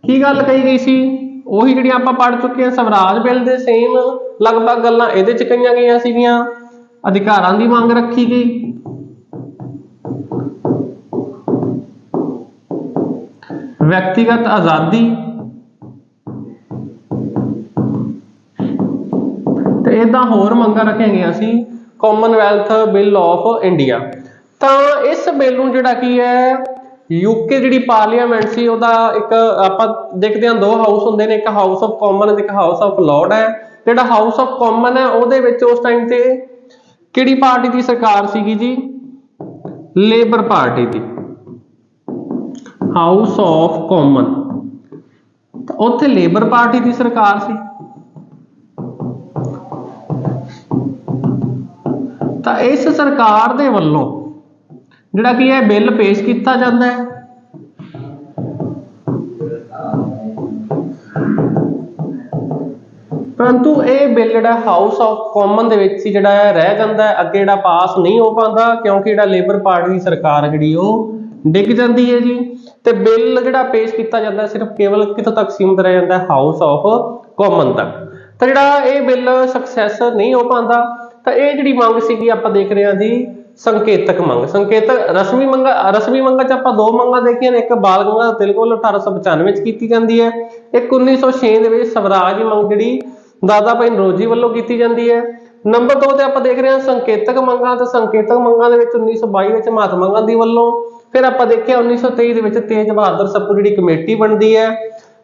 ਕੀ ਗੱਲ ਕਹੀ ਗਈ ਸੀ? ਉਹੀ ਜਿਹੜੀ ਆਪਾਂ ਪੜ੍ਹ ਚੁੱਕੇ ਹਾਂ ਸਵਰਾਜ ਬਿੱਲ ਦੇ ਸੇਮ ਲਗਭਗ ਗੱਲਾਂ ਇਹਦੇ ਚ ਕਹੀਆਂ ਗਈਆਂ ਸੀਗੀਆਂ। ਅਧਿਕਾਰਾਂ ਦੀ ਮੰਗ ਰੱਖੀ ਗਈ, ਵਿਅਕਤੀਗਤ ਆਜ਼ਾਦੀ ਤੇ ਇਦਾਂ ਹੋਰ ਮੰਗਾਂ ਰੱਖੀਆਂ ਗਈਆਂ ਸੀ ਕਾਮਨਵੈਲਥ ਬਿੱਲ ਆਫ ਇੰਡੀਆ। ਤਾਂ ਇਸ ਬਿੱਲ ਨੂੰ ਜਿਹੜਾ ਕੀ ਹੈ ਯੂਕੇ ਜਿਹੜੀ ਪਾਰਲੀਮੈਂਟ ਸੀ ਉਹਦਾ ਇੱਕ ਆਪਾਂ ਦੇਖਦੇ ਹਾਂ ਦੋ ਹਾਊਸ ਹੁੰਦੇ ਨੇ, ਇੱਕ ਹਾਊਸ ਆਫ ਕਾਮਨ ਤੇ ਇੱਕ ਹਾਊਸ ਆਫ ਲਾਰਡ ਹੈ। ਜਿਹੜਾ ਹਾਊਸ ਆਫ ਕਾਮਨ ਹੈ ਉਹਦੇ ਵਿੱਚ ਉਸ ਟਾਈਮ ਤੇ ਕਿਹੜੀ ਪਾਰਟੀ ਦੀ ਸਰਕਾਰ ਸੀਗੀ ਜੀ? Labour party the. House of common ਤਾਂ ਉੱਥੇ ਲੇਬਰ ਪਾਰਟੀ ਦੀ ਸਰਕਾਰ ਸੀ। ਤਾਂ ਇਸ ਸਰਕਾਰ ਦੇ ਵੱਲੋਂ ਜਿਹੜਾ ਕੀ ਹੈ ਬਿੱਲ ਪੇਸ਼ ਕੀਤਾ ਜਾਂਦਾ ਹੈ। ਪਰੰਤੂ ਇਹ ਬਿੱਲ ਜਿਹੜਾ ਹਾਊਸ ਆਫ ਕਾਮਨ ਦੇ ਵਿੱਚ ਹੀ ਜਿਹੜਾ ਹੈ ਰਹਿ ਜਾਂਦਾ ਹੈ, ਅੱਗੇ ਜਿਹੜਾ ਪਾਸ ਨਹੀਂ ਹੋ ਪਾਉਂਦਾ ਕਿਉਂਕਿ ਜਿਹੜਾ ਲੇਬਰ ਪਾਰਟੀ ਦੀ ਸਰਕਾਰ ਜਿਹੜੀ ਉਹ ਡਿੱਗ ਜਾਂਦੀ ਹੈ ਜੀ। ਤੇ ਬਿੱਲ ਜਿਹੜਾ ਪੇਸ਼ ਕੀਤਾ ਜਾਂਦਾ ਸਿਰਫ ਕੇਵਲ ਕਿੱਥੋਂ ਤੱਕ ਸੀਮਿਤ ਰਹਿ ਜਾਂਦਾ ਹਾਊਸ ਆਫ ਕਾਮਨ ਤੱਕ। ਤਾਂ ਜਿਹੜਾ ਇਹ ਬਿੱਲ ਸਕਸੈਸ ਨਹੀਂ ਹੋ ਪਾਉਂਦਾ ਤਾਂ ਇਹ ਜਿਹੜੀ ਮੰਗ ਸੀਗੀ ਆਪਾਂ ਦੇਖ ਰਹੇ ਹਾਂ ਜੀ ਸੰਕੇਤਕ ਮੰਗ। ਸੰਕੇਤਕ ਰਸਮੀ ਮੰਗਾਂ ਚ ਆਪਾਂ ਦੋ ਮੰਗਾਂ ਦੇਖੀਆਂ ਨੇ, ਇੱਕ ਬਾਲ ਗੰਗਾਧਰ ਤਿਲਕ ਵੱਲੋਂ 1895 ਚ ਕੀਤੀ ਜਾਂਦੀ ਹੈ, ਇੱਕ 1906 ਦੇ ਵਿੱਚ ਸਵਰਾਜ ਮੰਗ ਜਿਹੜੀ ਦਾਦਾ ਭਾਈ ਨਰੋਜੀ ਵੱਲੋਂ ਕੀਤੀ ਜਾਂਦੀ ਹੈ। ਨੰਬਰ 2 ਤੇ ਆਪਾਂ ਦੇਖ ਰਹੇ ਹਾਂ ਸੰਕੇਤਕ ਮੰਗਾਂ। ਤੇ ਸੰਕੇਤਕ ਮੰਗਾਂ ਦੇ ਵਿੱਚ 1922 ਵਿੱਚ ਮਹਾਤਮਾ ਗਾਂਧੀ ਵੱਲੋਂ, ਫਿਰ ਆਪਾਂ ਦੇਖਿਆ 1923 ਦੇ ਵਿੱਚ ਤੇਜ ਬਹਾਦਰ ਸੱਪੂ ਜਿਹੜੀ ਕਮੇਟੀ ਬਣਦੀ ਹੈ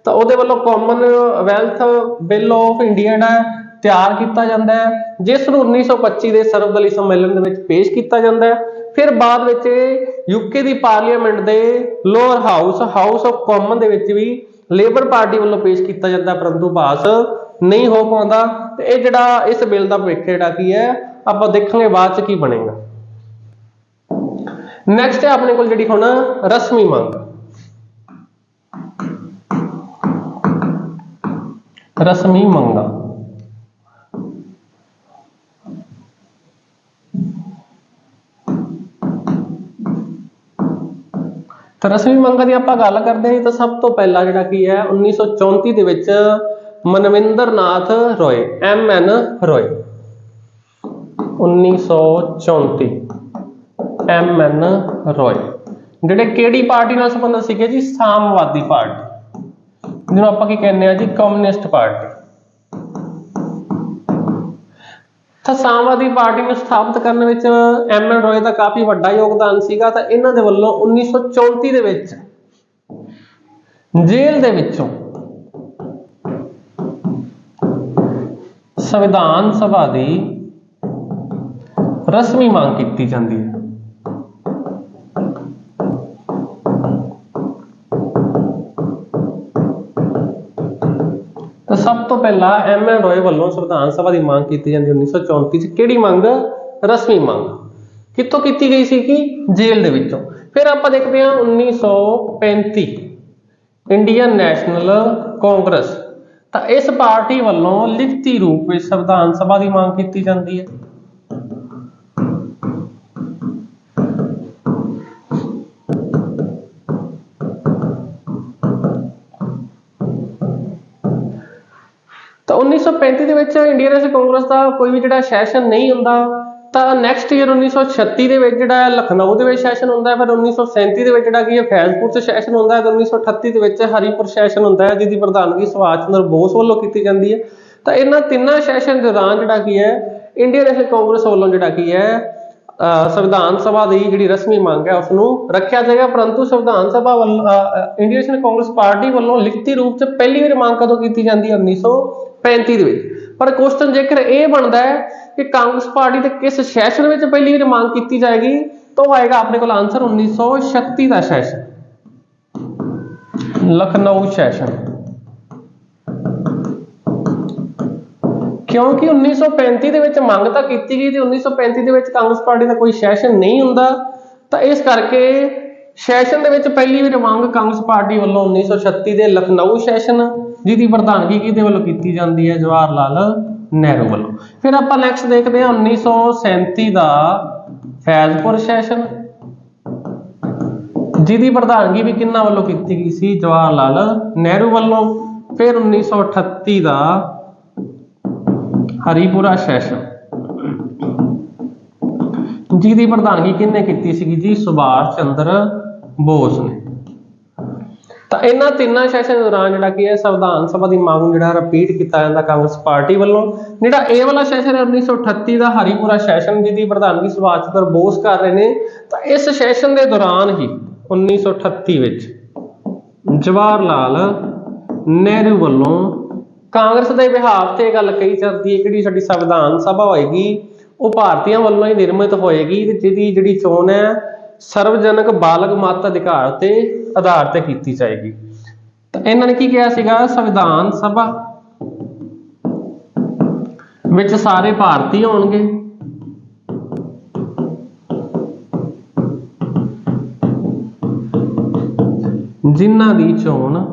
ਤਾਂ ਉਹਦੇ ਵੱਲੋਂ ਕਾਮਨਵੈਲਥ ਬਿੱਲ ਆਫ ਇੰਡੀਆ ਜਿਹੜਾ ਤਿਆਰ ਕੀਤਾ ਜਾਂਦਾ ਹੈ, ਜਿਸ ਨੂੰ 1925 ਦੇ ਸਰਵਦਲੀ ਸੰਮੇਲਨ ਦੇ ਵਿੱਚ ਪੇਸ਼ ਕੀਤਾ ਜਾਂਦਾ ਹੈ। ਫਿਰ ਬਾਅਦ ਵਿੱਚ ਯੂਕੇ ਦੀ ਪਾਰਲੀਮੈਂਟ ਦੇ ਲੋਅਰ ਹਾਊਸ ਆਫ ਕਾਮਨ ਦੇ ਵਿੱਚ ਵੀ ਲੇਬਰ ਪਾਰਟੀ ਵੱਲੋਂ ਪੇਸ਼ ਕੀਤਾ ਜਾਂਦਾ, ਪਰੰਤੂ ਪਾਸ ਨਹੀਂ ਹੋ ਪਾਉਂਦਾ। ਤੇ ਇਹ ਜਿਹੜਾ ਇਸ ਬਿੱਲ ਦਾ ਭਵਿੱਖ ਜਿਹੜਾ ਕੀ ਹੈ ਆਪਾਂ ਦੇਖਾਂਗੇ ਬਾਅਦ ਚ ਕੀ ਬਣੇਗਾ। ਨੈਕਸਟ ਹੈ ਆਪਣੇ ਕੋਲ ਜਿਹੜੀ ਹੁਣ ਰਸਮੀ ਮੰਗ। ਰਸਮੀ ਮੰਗਾਂ ਤਾਂ ਰਸਮੀ ਮੰਗਾਂ ਦੀ ਆਪਾਂ ਗੱਲ ਕਰਦੇ ਹਾਂ ਤਾਂ ਸਭ ਤੋਂ ਪਹਿਲਾਂ ਜਿਹੜਾ ਕੀ ਹੈ 1934 ਦੇ ਵਿੱਚ ਮਨਵਿੰਦਰ ਨਾਥ ਰੋਏ MN ਰੋਏ 1934 MN ਰੋਏ ਜਿਹੜੇ ਕਿਹੜੀ ਪਾਰਟੀ ਨਾਲ ਸੰਬੰਧਿਤ ਸੀਗੇ ਜੀ? ਸਾਮਵਾਦੀ ਪਾਰਟੀ, ਜਿਹਨੂੰ ਆਪਾਂ ਕੀ ਕਹਿੰਦੇ ਆ ਜੀ ਕਮਿਊਨਿਸਟ ਪਾਰਟੀ। ਤਾਂ ਸਾਮਵਾਦੀ ਪਾਰਟੀ ਨੂੰ ਸਥਾਪਿਤ ਕਰਨ ਵਿੱਚ MN ਰੋਏ ਦਾ ਕਾਫੀ ਵੱਡਾ ਯੋਗਦਾਨ ਸੀਗਾ। ਤਾਂ ਇਹਨਾਂ ਦੇ ਵੱਲੋਂ 1934 ਦੇ ਵਿੱਚ ਜੇਲ੍ਹ ਦੇ ਵਿੱਚੋਂ ਸੰਵਿਧਾਨ ਸਭਾ ਦੀ ਰਸਮੀ ਮੰਗ ਕੀਤੀ ਜਾਂਦੀ ਹੈ। ਤਾਂ ਸਭ ਤੋਂ ਪਹਿਲਾਂ MN ਰੋਏ ਵੱਲੋਂ ਸੰਵਿਧਾਨ ਸਭਾ ਦੀ ਮੰਗ ਕੀਤੀ ਜਾਂਦੀ 1934 ਚ। ਕਿਹੜੀ ਮੰਗ? ਰਸਮੀ ਮੰਗ। ਕਿੱਥੋਂ ਕੀਤੀ ਗਈ ਸੀ? ਕਿ ਜੇਲ੍ਹ ਦੇ ਵਿੱਚੋਂ। ਫਿਰ ਆਪਾਂ ਦੇਖਦੇ ਹਾਂ 1935 ਇੰਡੀਅਨ ਨੈਸ਼ਨਲ ਕਾਂਗਰਸ। ਤਾਂ ਇਸ ਪਾਰਟੀ ਵੱਲੋਂ ਲਿਖਤੀ ਰੂਪ ਵਿੱਚ ਸੰਵਿਧਾਨ ਸਭਾ ਦੀ ਮੰਗ ਕੀਤੀ ਜਾਂਦੀ ਹੈ। ਤਾਂ 1935 ਦੇ ਵਿੱਚ ਇੰਡੀਅਨ ਨੈਸ਼ਨਲ ਕਾਂਗਰਸ ਦਾ ਕੋਈ ਵੀ ਜਿਹੜਾ ਸੈਸ਼ਨ ਨਹੀਂ ਹੁੰਦਾ। ਤਾਂ ਨੈਕਸਟ ਈਅਰ 1936 ਦੇ ਵਿੱਚ ਜਿਹੜਾ ਲਖਨਊ ਦੇ ਵਿੱਚ ਸੈਸ਼ਨ ਹੁੰਦਾ ਹੈ। ਫਿਰ 1937 ਦੇ ਵਿੱਚ ਜਿਹੜਾ ਕੀ ਹੈ ਫੈਜ਼ਪੁਰ 'ਚ ਸੈਸ਼ਨ ਹੁੰਦਾ ਹੈ। ਤੇ 1938 ਦੇ ਵਿੱਚ ਹਰੀਪੁਰ ਸੈਸ਼ਨ ਹੁੰਦਾ ਹੈ, ਜਿਹਦੀ ਪ੍ਰਧਾਨਗੀ ਸੁਭਾਸ਼ ਚੰਦਰ ਬੋਸ ਵੱਲੋਂ ਕੀਤੀ ਜਾਂਦੀ ਹੈ। ਤਾਂ ਇਹਨਾਂ ਤਿੰਨਾਂ ਸੈਸ਼ਨ ਦੌਰਾਨ ਜਿਹੜਾ ਕੀ ਹੈ ਇੰਡੀਅਨ ਨੈਸ਼ਨਲ ਕਾਂਗਰਸ ਵੱਲੋਂ ਜਿਹੜਾ ਕੀ ਹੈ ਸੰਵਿਧਾਨ ਸਭਾ ਦੀ ਜਿਹੜੀ ਰਸਮੀ ਮੰਗ ਹੈ ਉਸਨੂੰ ਰੱਖਿਆ ਜਾਏਗਾ। ਪਰੰਤੂ ਸੰਵਿਧਾਨ ਸਭਾ ਵੱਲੋਂ ਇੰਡੀਅਨ ਨੈਸ਼ਨਲ ਕਾਂਗਰਸ ਪਾਰਟੀ ਵੱਲੋਂ ਲਿਖਤੀ ਰੂਪ 'ਚ ਪਹਿਲੀ ਵਾਰ ਮੰਗ ਕਦੋਂ ਕੀਤੀ ਜਾਂਦੀ ਹੈ? 1935 ਦੇ ਵਿੱਚ। पर क्वेश्चन जेकर ये बनता है कि कांग्रेस पार्टी के किस सैशन में पहली बार मांग की जाएगी, तो आएगा अपने को आंसर 1936 का सैशन, लखनऊ सैशन। क्योंकि 1935 ਦੇ ਵਿੱਚ ਮੰਗ ਤਾਂ ਕੀਤੀ ਗਈ ਤੇ 1935 ਦੇ ਵਿੱਚ ਕਾਂਗਰਸ ਪਾਰਟੀ ਦਾ ਕੋਈ ਸੈਸ਼ਨ ਨਹੀਂ ਹੁੰਦਾ, ਤਾਂ ਇਸ ਕਰਕੇ ਸੈਸ਼ਨ ਦੇ ਵਿੱਚ ਪਹਿਲੀ ਵਾਰ ਮੰਗ ਕਾਂਗਰਸ ਪਾਰਟੀ ਵੱਲੋਂ 1936 ਦੇ ਲਖਨਊ ਸੈਸ਼ਨ, ਜਿਹਦੀ ਪ੍ਰਧਾਨਗੀ ਕਿਹਦੇ ਵੱਲੋਂ ਕੀਤੀ ਜਾਂਦੀ ਹੈ, ਜਵਾਹਰ ਲਾਲ ਨਹਿਰੂ ਵੱਲੋਂ। ਫਿਰ ਆਪਾਂ ਨੈਕਸਟ ਦੇਖਦੇ ਹਾਂ 1937 ਦਾ ਫੈਜ਼ਪੁਰ ਸੈਸ਼ਨ, ਜਿਹਦੀ ਪ੍ਰਧਾਨਗੀ ਵੀ ਕਿਹਨਾਂ ਵੱਲੋਂ ਕੀਤੀ ਗਈ ਸੀ, ਜਵਾਹਰ ਲਾਲ ਨਹਿਰੂ ਵੱਲੋਂ। ਫਿਰ 1938 ਦਾ ਹਰੀਪੁਰਾ ਸੈਸ਼ਨ, ਜਿਹਦੀ ਪ੍ਰਧਾਨਗੀ ਕਿਹਨੇ ਕੀਤੀ ਸੀਗੀ ਜੀ, ਸੁਭਾਸ਼ ਚੰਦਰ ਬੋਸ ਨੇ। ਤਾਂ ਇਹਨਾਂ ਤਿੰਨਾਂ ਸੈਸ਼ਨ ਦੇ ਦੌਰਾਨ ਜਿਹੜਾ ਕੀ ਹੈ ਸੰਵਿਧਾਨ ਸਭਾ ਦੀ ਮੰਗ ਨੂੰ ਜਿਹੜਾ ਰਿਪੀਟ ਕੀਤਾ ਜਾਂਦਾ ਕਾਂਗਰਸ ਪਾਰਟੀ ਵੱਲੋਂ। ਜਿਹੜਾ ਇਹ ਵਾਲਾ ਸੈਸ਼ਨ ਹੈ 1938 ਦਾ ਹਰੀਪੁਰਾ ਸੈਸ਼ਨ, ਜਿਹਦੀ ਪ੍ਰਧਾਨਗੀ ਸੁਭਾਸ਼ ਚੰਦਰ ਬੋਸ ਕਰ ਰਹੇ ਨੇ। ਤਾਂ ਇਸ ਸੈਸ਼ਨ ਦੇ ਦੌਰਾਨ ਹੀ 1938 ਵਿੱਚ ਜਵਾਹਰ ਲਾਲ ਨਹਿਰੂ ਵੱਲੋਂ ਕਾਂਗਰਸ ਦੇ ਬਿਹਾਫ ਤੇ ਗੱਲ ਕਹੀ ਜਾਂਦੀ ਹੈ ਕਿ ਸਾਡੀ ਸੰਵਿਧਾਨ ਸਭਾ ਹੋਏਗੀ ਉਹ ਭਾਰਤੀਆਂ ਵੱਲੋਂ ਹੀ ਨਿਰਮਿਤ ਹੋਏਗੀ ਤੇ ਜਿਹਦੀ ਜਿਹੜੀ ਚੋਣ ਹੈ ਸਰਵਜਨਕ ਬਾਲਗ ਮਤ ਅਧਿਕਾਰ ਤੇ ਆਧਾਰ ਤੇ ਕੀਤੀ ਜਾਏਗੀ। ਤਾਂ ਇਹਨਾਂ ਨੇ ਕੀ ਕਿਹਾ ਸੀਗਾ, ਸੰਵਿਧਾਨ ਸਭਾ ਵਿੱਚ ਸਾਰੇ ਭਾਰਤੀ ਹੋਣਗੇ, ਜਿਨ੍ਹਾਂ ਦੀ ਚੋਣ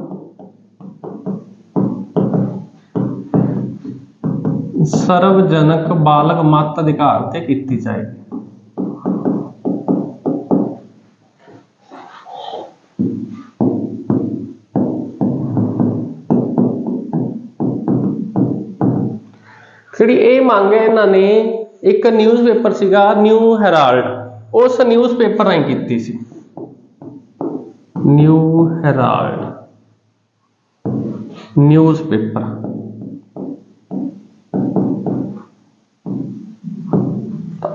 ਸਰਵਜਨਕ ਬਾਲਗ ਮਤ ਅਧਿਕਾਰ ਤੇ ਕੀਤੀ ਜਾਏਗੀ। ਜਿਹੜੀ ਇਹ ਮੰਗ ਹੈ ਇਹਨਾਂ ਨੇ ਇੱਕ ਨਿਊਜ਼ਪੇਪਰ ਸੀਗਾ ਨਿਊ ਹੈਰਾਲਡ, ਉਸ ਨਿਊਜ਼ਪੇਪਰ ਰਾਹੀਂ ਕੀਤੀ ਸੀ, ਨਿਊ ਹੈਰਾਲਡ ਨਿਊਜ਼ਪੇਪਰ।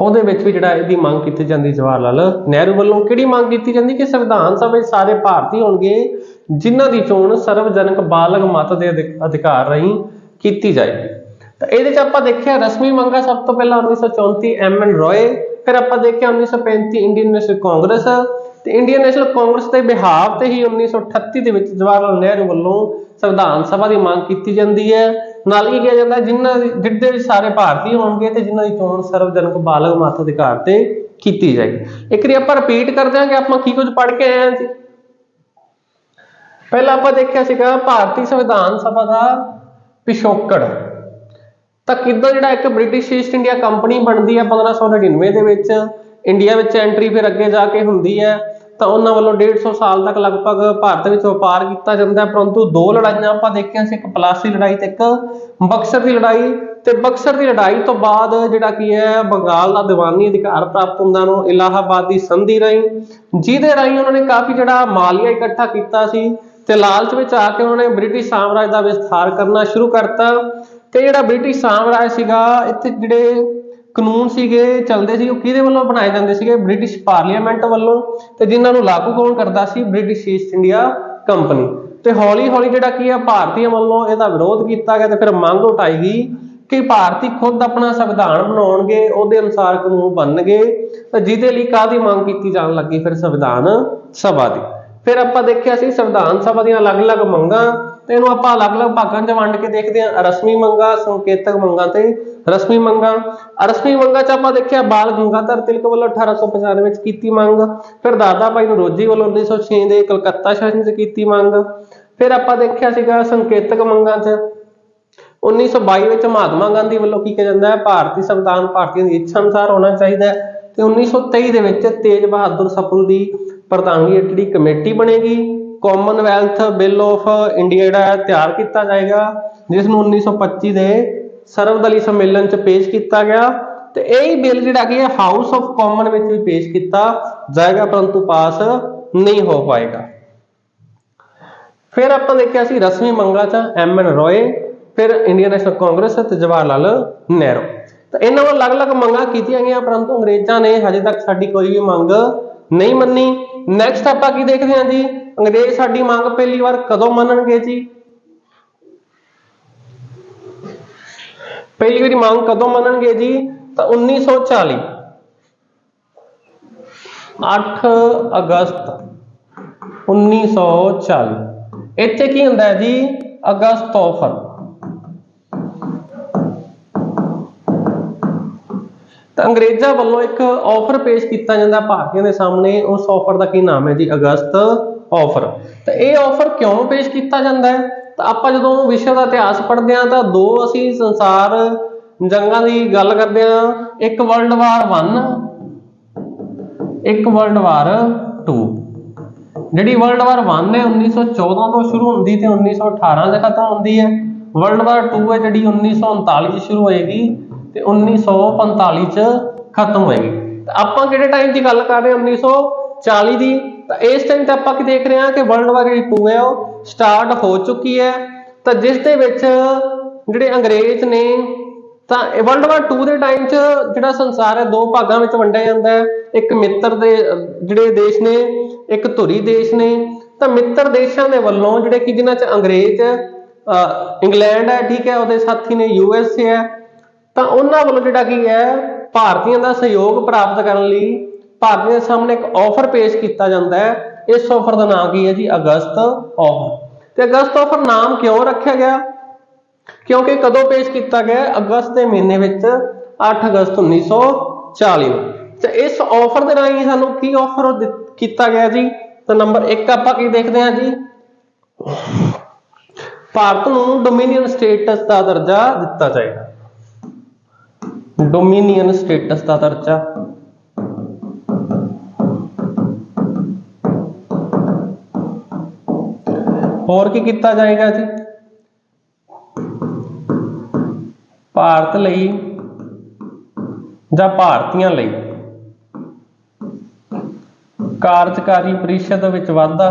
ਉਹਦੇ ਵਿੱਚ ਵੀ ਜਿਹੜਾ ਇਹਦੀ ਮੰਗ ਕੀਤੀ ਜਾਂਦੀ ਜਵਾਹਰ ਲਾਲ ਨਹਿਰੂ ਵੱਲੋਂ। ਕਿਹੜੀ ਮੰਗ ਕੀਤੀ ਜਾਂਦੀ ਕਿ ਸੰਵਿਧਾਨ ਸਭਾ ਵਿੱਚ ਸਾਰੇ ਭਾਰਤੀ ਹੋਣਗੇ ਜਿਨ੍ਹਾਂ ਦੀ ਚੋਣ ਸਰਵਜਨਕ ਬਾਲਗ ਮਤ ਦੇ ਅਧਿਕਾਰ ਰਾਹੀਂ ਕੀਤੀ ਜਾਏਗੀ। ਤਾਂ ਇਹਦੇ ਚ ਆਪਾਂ ਦੇਖਿਆ ਰਸਮੀ ਮੰਗਾਂ ਸਭ ਤੋਂ ਪਹਿਲਾਂ 1934 ਐਮ.ਐਨ. ਰॉय, ਫਿਰ ਆਪਾਂ ਦੇਖਿਆ 1935 ਇੰਡੀਅਨ ਨੈਸ਼ਨਲ ਕਾਂਗਰਸ, ਤੇ ਇੰਡੀਅਨ ਨੈਸ਼ਨਲ ਕਾਂਗਰਸ ਦੇ ਬਿਹਾਫ ਤੇ ਹੀ 1938 ਦੇ ਵਿੱਚ ਜਵਾਹਰ ਲਾਲ ਨਹਿਰੂ ਵੱਲੋਂ ਸੰਵਿਧਾਨ ਸਭਾ ਦੀ ਮੰਗ ਕੀਤੀ ਜਾਂਦੀ ਹੈ। ਨਾਲ ਕੀ ਕਿਹਾ ਜਾਂਦਾ, ਜਿਨ੍ਹਾਂ ਜਿਹਦੇ ਵਿੱਚ ਸਾਰੇ ਭਾਰਤੀ ਹੋਣਗੇ ਤੇ ਜਿਨ੍ਹਾਂ ਦੀ ਚੋਣ ਸਰਵਜਨਕ ਬਾਲਗ ਮਤ ਅਧਿਕਾਰ ਤੇ ਕੀਤੀ ਜਾਏਗੀ। ਇੱਕ ਵਾਰੀ ਆਪਾਂ ਰਿਪੀਟ ਕਰਦੇ ਹਾਂ ਕਿ ਆਪਾਂ ਕੀ ਕੁਝ ਪੜ੍ਹ ਕੇ ਆਏ ਹਾਂ ਜੀ। ਪਹਿਲਾਂ ਆਪਾਂ ਦੇਖਿਆ ਸੀਗਾ ਭਾਰਤੀ ਸੰਵਿਧਾਨ ਸਭਾ ਦਾ ਪਿਛੋਕੜ, ਤਾਂ ਕਿੱਦਾਂ ਜਿਹੜਾ ਇੱਕ ਬ੍ਰਿਟਿਸ਼ ਈਸਟ ਇੰਡੀਆ ਕੰਪਨੀ ਬਣਦੀ ਹੈ 1599 ਦੇ ਵਿੱਚ, ਇੰਡੀਆ ਵਿੱਚ ਐਂਟਰੀ ਫਿਰ ਅੱਗੇ ਜਾ ਕੇ ਹੁੰਦੀ ਹੈ। ਤਾਂ ਉਹਨਾਂ ਵੱਲੋਂ 150 ਸਾਲ ਤੱਕ ਲਗਭਗ ਭਾਰਤ ਵਿੱਚ ਵਪਾਰ ਕੀਤਾ ਜਾਂਦਾ, ਪਰੰਤੂ ਦੋ ਲੜਾਈਆਂ ਆਪਾਂ ਦੇਖੀਆਂ ਸੀ, ਇੱਕ ਪਲਾਸੀ ਲੜਾਈ ਤੇ ਇੱਕ ਬਕਸਰ ਦੀ ਲੜਾਈ। ਤੇ ਬਕਸਰ ਦੀ ਲੜਾਈ ਤੋਂ ਬਾਅਦ ਜਿਹੜਾ ਕੀ ਹੈ ਬੰਗਾਲ ਦਾ ਦੀਵਾਨੀ ਅਧਿਕਾਰ ਪ੍ਰਾਪਤ ਹੁੰਦਾ ਉਹਨੂੰ ਇਲਾਹਾਬਾਦ ਦੀ ਸੰਧੀ ਰਾਹੀਂ, ਜਿਹਦੇ ਰਾਹੀਂ ਉਹਨਾਂ ਨੇ ਕਾਫੀ ਜਿਹੜਾ ਮਾਲੀਆ ਇਕੱਠਾ ਕੀਤਾ ਸੀ ਤੇ ਲਾਲਚ ਵਿੱਚ ਆ ਕੇ ਉਹਨਾਂ ਨੇ ਬ੍ਰਿਟਿਸ਼ ਸਾਮਰਾਜ ਦਾ ਵਿਸਥਾਰ ਕਰਨਾ ਸ਼ੁਰੂ ਕਰਤਾ। ਤੇ ਜਿਹੜਾ ਬ੍ਰਿਟਿਸ਼ ਸਾਮਰਾਜ ਸੀਗਾ ਇੱਥੇ ਜਿਹੜੇ ਕਾਨੂੰਨ ਸੀਗੇ ਚੱਲਦੇ ਸੀ ਉਹ ਕਿਹਦੇ ਵੱਲੋਂ ਬਣਾਏ ਜਾਂਦੇ ਸੀਗੇ, ਬ੍ਰਿਟਿਸ਼ ਪਾਰਲੀਮੈਂਟ ਵੱਲੋਂ, ਤੇ ਜਿਨ੍ਹਾਂ ਨੂੰ ਲਾਗੂ ਕੌਣ ਕਰਦਾ ਸੀ, ਬ੍ਰਿਟਿਸ਼ ਈਸਟ ਇੰਡੀਆ ਕੰਪਨੀ। ਤੇ ਹੌਲੀ ਹੌਲੀ ਜਿਹੜਾ ਕੀ ਹੈ ਭਾਰਤੀਆਂ ਵੱਲੋਂ ਇਹਦਾ ਵਿਰੋਧ ਕੀਤਾ ਗਿਆ ਤੇ ਫਿਰ ਮੰਗ ਉਠਾਈ ਗਈ ਕਿ ਭਾਰਤੀ ਖੁਦ ਆਪਣਾ ਸੰਵਿਧਾਨ ਬਣਾਉਣਗੇ, ਉਹਦੇ ਅਨੁਸਾਰ ਕਾਨੂੰਨ ਬਣਨਗੇ। ਤਾਂ ਜਿਹਦੇ ਲਈ ਕਾਹਦੀ ਮੰਗ ਕੀਤੀ ਜਾਣ ਲੱਗੀ, ਫਿਰ ਸੰਵਿਧਾਨ ਸਭਾ ਦੀ। ਫਿਰ ਆਪਾਂ ਦੇਖਿਆ ਸੀ ਸੰਵਿਧਾਨ ਸਭਾ ਦੀਆਂ ਅਲੱਗ-ਅਲੱਗ ਮੰਗਾਂ, ਤੇ ਇਹਨੂੰ ਆਪਾਂ ਅਲੱਗ-ਅਲੱਗ ਭਾਗਾਂ 'ਚ ਵੰਡ ਕੇ ਦੇਖਦੇ ਹਾਂ, ਰਸਮੀ ਮੰਗਾਂ, ਸੰਕੇਤਕ ਮੰਗਾਂ ਤੇ ਰਸਮੀ ਮੰਗਾਂ। ਰਸਮੀ ਮੰਗਾਂ 'ਚ ਆਪਾਂ ਦੇਖਿਆ ਬਾਲ ਗੰਗਾਧਰ ਤਿਲਕ ਵੱਲੋਂ 1895 ਵਿੱਚ ਕੀਤੀ ਮੰਗ, ਫਿਰ ਦਾਦਾ ਭਾਈ ਨੌਰੋਜੀ ਵੱਲੋਂ 1906 ਦੇ ਕਲਕੱਤਾ ਸੈਸ਼ਨ 'ਚ ਕੀਤੀ ਮੰਗ। ਫਿਰ ਆਪਾਂ ਦੇਖਿਆ ਸੀਗਾ ਸੰਕੇਤਕ ਮੰਗਾਂ 'ਚ 1922 ਵਿੱਚ ਮਹਾਤਮਾ ਗਾਂਧੀ ਵੱਲੋਂ ਕੀ ਕਿਹਾ ਜਾਂਦਾ ਹੈ, ਭਾਰਤੀ ਸੰਵਿਧਾਨ ਭਾਰਤੀਆਂ ਦੀ ਇੱਛਾ ਅਨੁਸਾਰ ਹੋਣਾ ਚਾਹੀਦਾ ਹੈ। ਤੇ 1923 ਦੇ ਵਿੱਚ ਤੇਜ ਬਹਾਦਰ ਸਪਰੂ ਦੀ ਪ੍ਰਧਾਨਗੀ ਜਿਹੜੀ ਕਮੇਟੀ ਬਣੇਗੀ, ਕਾਮਨਵੈਲਥ ਬਿੱਲ ਆਫ ਇੰਡੀਆ ਜਿਹੜਾ ਤਿਆਰ ਕੀਤਾ ਜਾਏਗਾ, ਜਿਸ ਨੂੰ 1925 ਦੇ ਸਰਵਦਲੀ ਸੰਮੇਲਨ 'ਚ ਪੇਸ਼ ਕੀਤਾ ਗਿਆ। ਤੇ ਇਹ ਬਿੱਲ ਜਿਹੜਾ ਕਿ ਹਾਊਸ ਆਫ ਕਾਮਨ ਵਿੱਚ ਵੀ ਪੇਸ਼ ਕੀਤਾ ਜਾਏਗਾ, ਪਰੰਤੂ ਪਾਸ ਨਹੀਂ ਹੋ ਪਾਏਗਾ। ਫਿਰ ਆਪਾਂ ਦੇਖਿਆ ਸੀ ਰਸਮੀ ਮੰਗਾਂ 'ਚ ਐਮ.ਐਨ. ਰॉय, ਫਿਰ ਇੰਡੀਅਨ ਨੈਸ਼ਨਲ ਕਾਂਗਰਸ ਤੇ ਜਵਾਹਰ ਲਾਲ ਨਹਿਰੂ। ਤਾਂ ਇਹਨਾਂ ਵੱਲ ਅਲੱਗ-ਅਲੱਗ ਮੰਗਾਂ ਕੀਤੀਆਂ ਗਈਆਂ, ਪਰੰਤੂ ਅੰਗਰੇਜ਼ਾਂ ਨੇ ਹਜੇ ਤੱਕ ਸਾਡੀ ਕੋਈ ਵੀ ਮੰਗ ਨਹੀਂ ਮੰਨੀ। ਨੈਕਸਟ ਆਪਾਂ ਕੀ ਦੇਖਦੇ ਹਾਂ ਜੀ, ਅੰਗਰੇਜ਼ ਸਾਡੀ ਮੰਗ ਪਹਿਲੀ ਵਾਰ ਕਦੋਂ ਮੰਨਣਗੇ ਜੀ। पहली बारी मांग कदों मनणगे जी, तो 1940 8 अगस्त 1940। इत्थे की हुंदा है जी अगस्त ऑफर। तो अंग्रेजा वालों एक ऑफर पेश किया जाता भारतीयों के सामने, उस ऑफर का की नाम है जी अगस्त ऑफर। तो ये ऑफर क्यों पेश किया जाता है, तो आप जो विश्व का इतिहास पढ़ते हैं तो दो असी संसार जंगा की गल करते हैं, एक वर्ल्ड वार 1 एक वर्ल्ड वार 2। जी वर्ल्ड वार 1 है 1914 तो शुरू होती है 1918 से खत्म होती है। वर्ल्ड वार 2 है जी 1939 शुरू होएगी तो 1945 च खत्म होएगी। तो आप किहड़े टाइम की गल कर रहे हैं 1940 की। तो इस टाइम तो आप देख रहे हैं कि वर्ल्ड वार 2 है वो स्टार्ट हो चुकी है। तो जिस दे विच जिहड़े अंग्रेज ने, तो वर्ल्ड वार 2 के टाइम जो संसार है दो भागों में वंडिया जाता है, एक मित्र दे जिहड़े देश ने, एक धुरी देश ने। तो मित्र देशों के वालों जिहड़े कि जिन्हां च अंग्रेज इंग्लैंड है, ठीक है, उहदे साथी ने USA है। तो उन्होंने वालों जिहड़ा की है भारतीयों का सहयोग प्राप्त करने लई भारतीयों के सामने एक ऑफर पेश किया जाता है। इस ऑफर का नाम की है जी अगस्त ऑफर। तो अगस्त ऑफर नाम क्यों रखा गया, क्योंकि कदों पेश किया गया अगस्त के महीने में 8 अगस्त 1940। तो इस ऑफर के राही सानू की ऑफर किया गया जी। तो नंबर 1 आप देखते हैं जी, भारत को डोमिनियन स्टेटस का दर्जा दिता जाएगा। डोमिनियन स्टेटस का दर्जा। और की किया जाएगा जी, भारत लई जां भारतीयां लई कार्यकारी परिषद विच वाधा।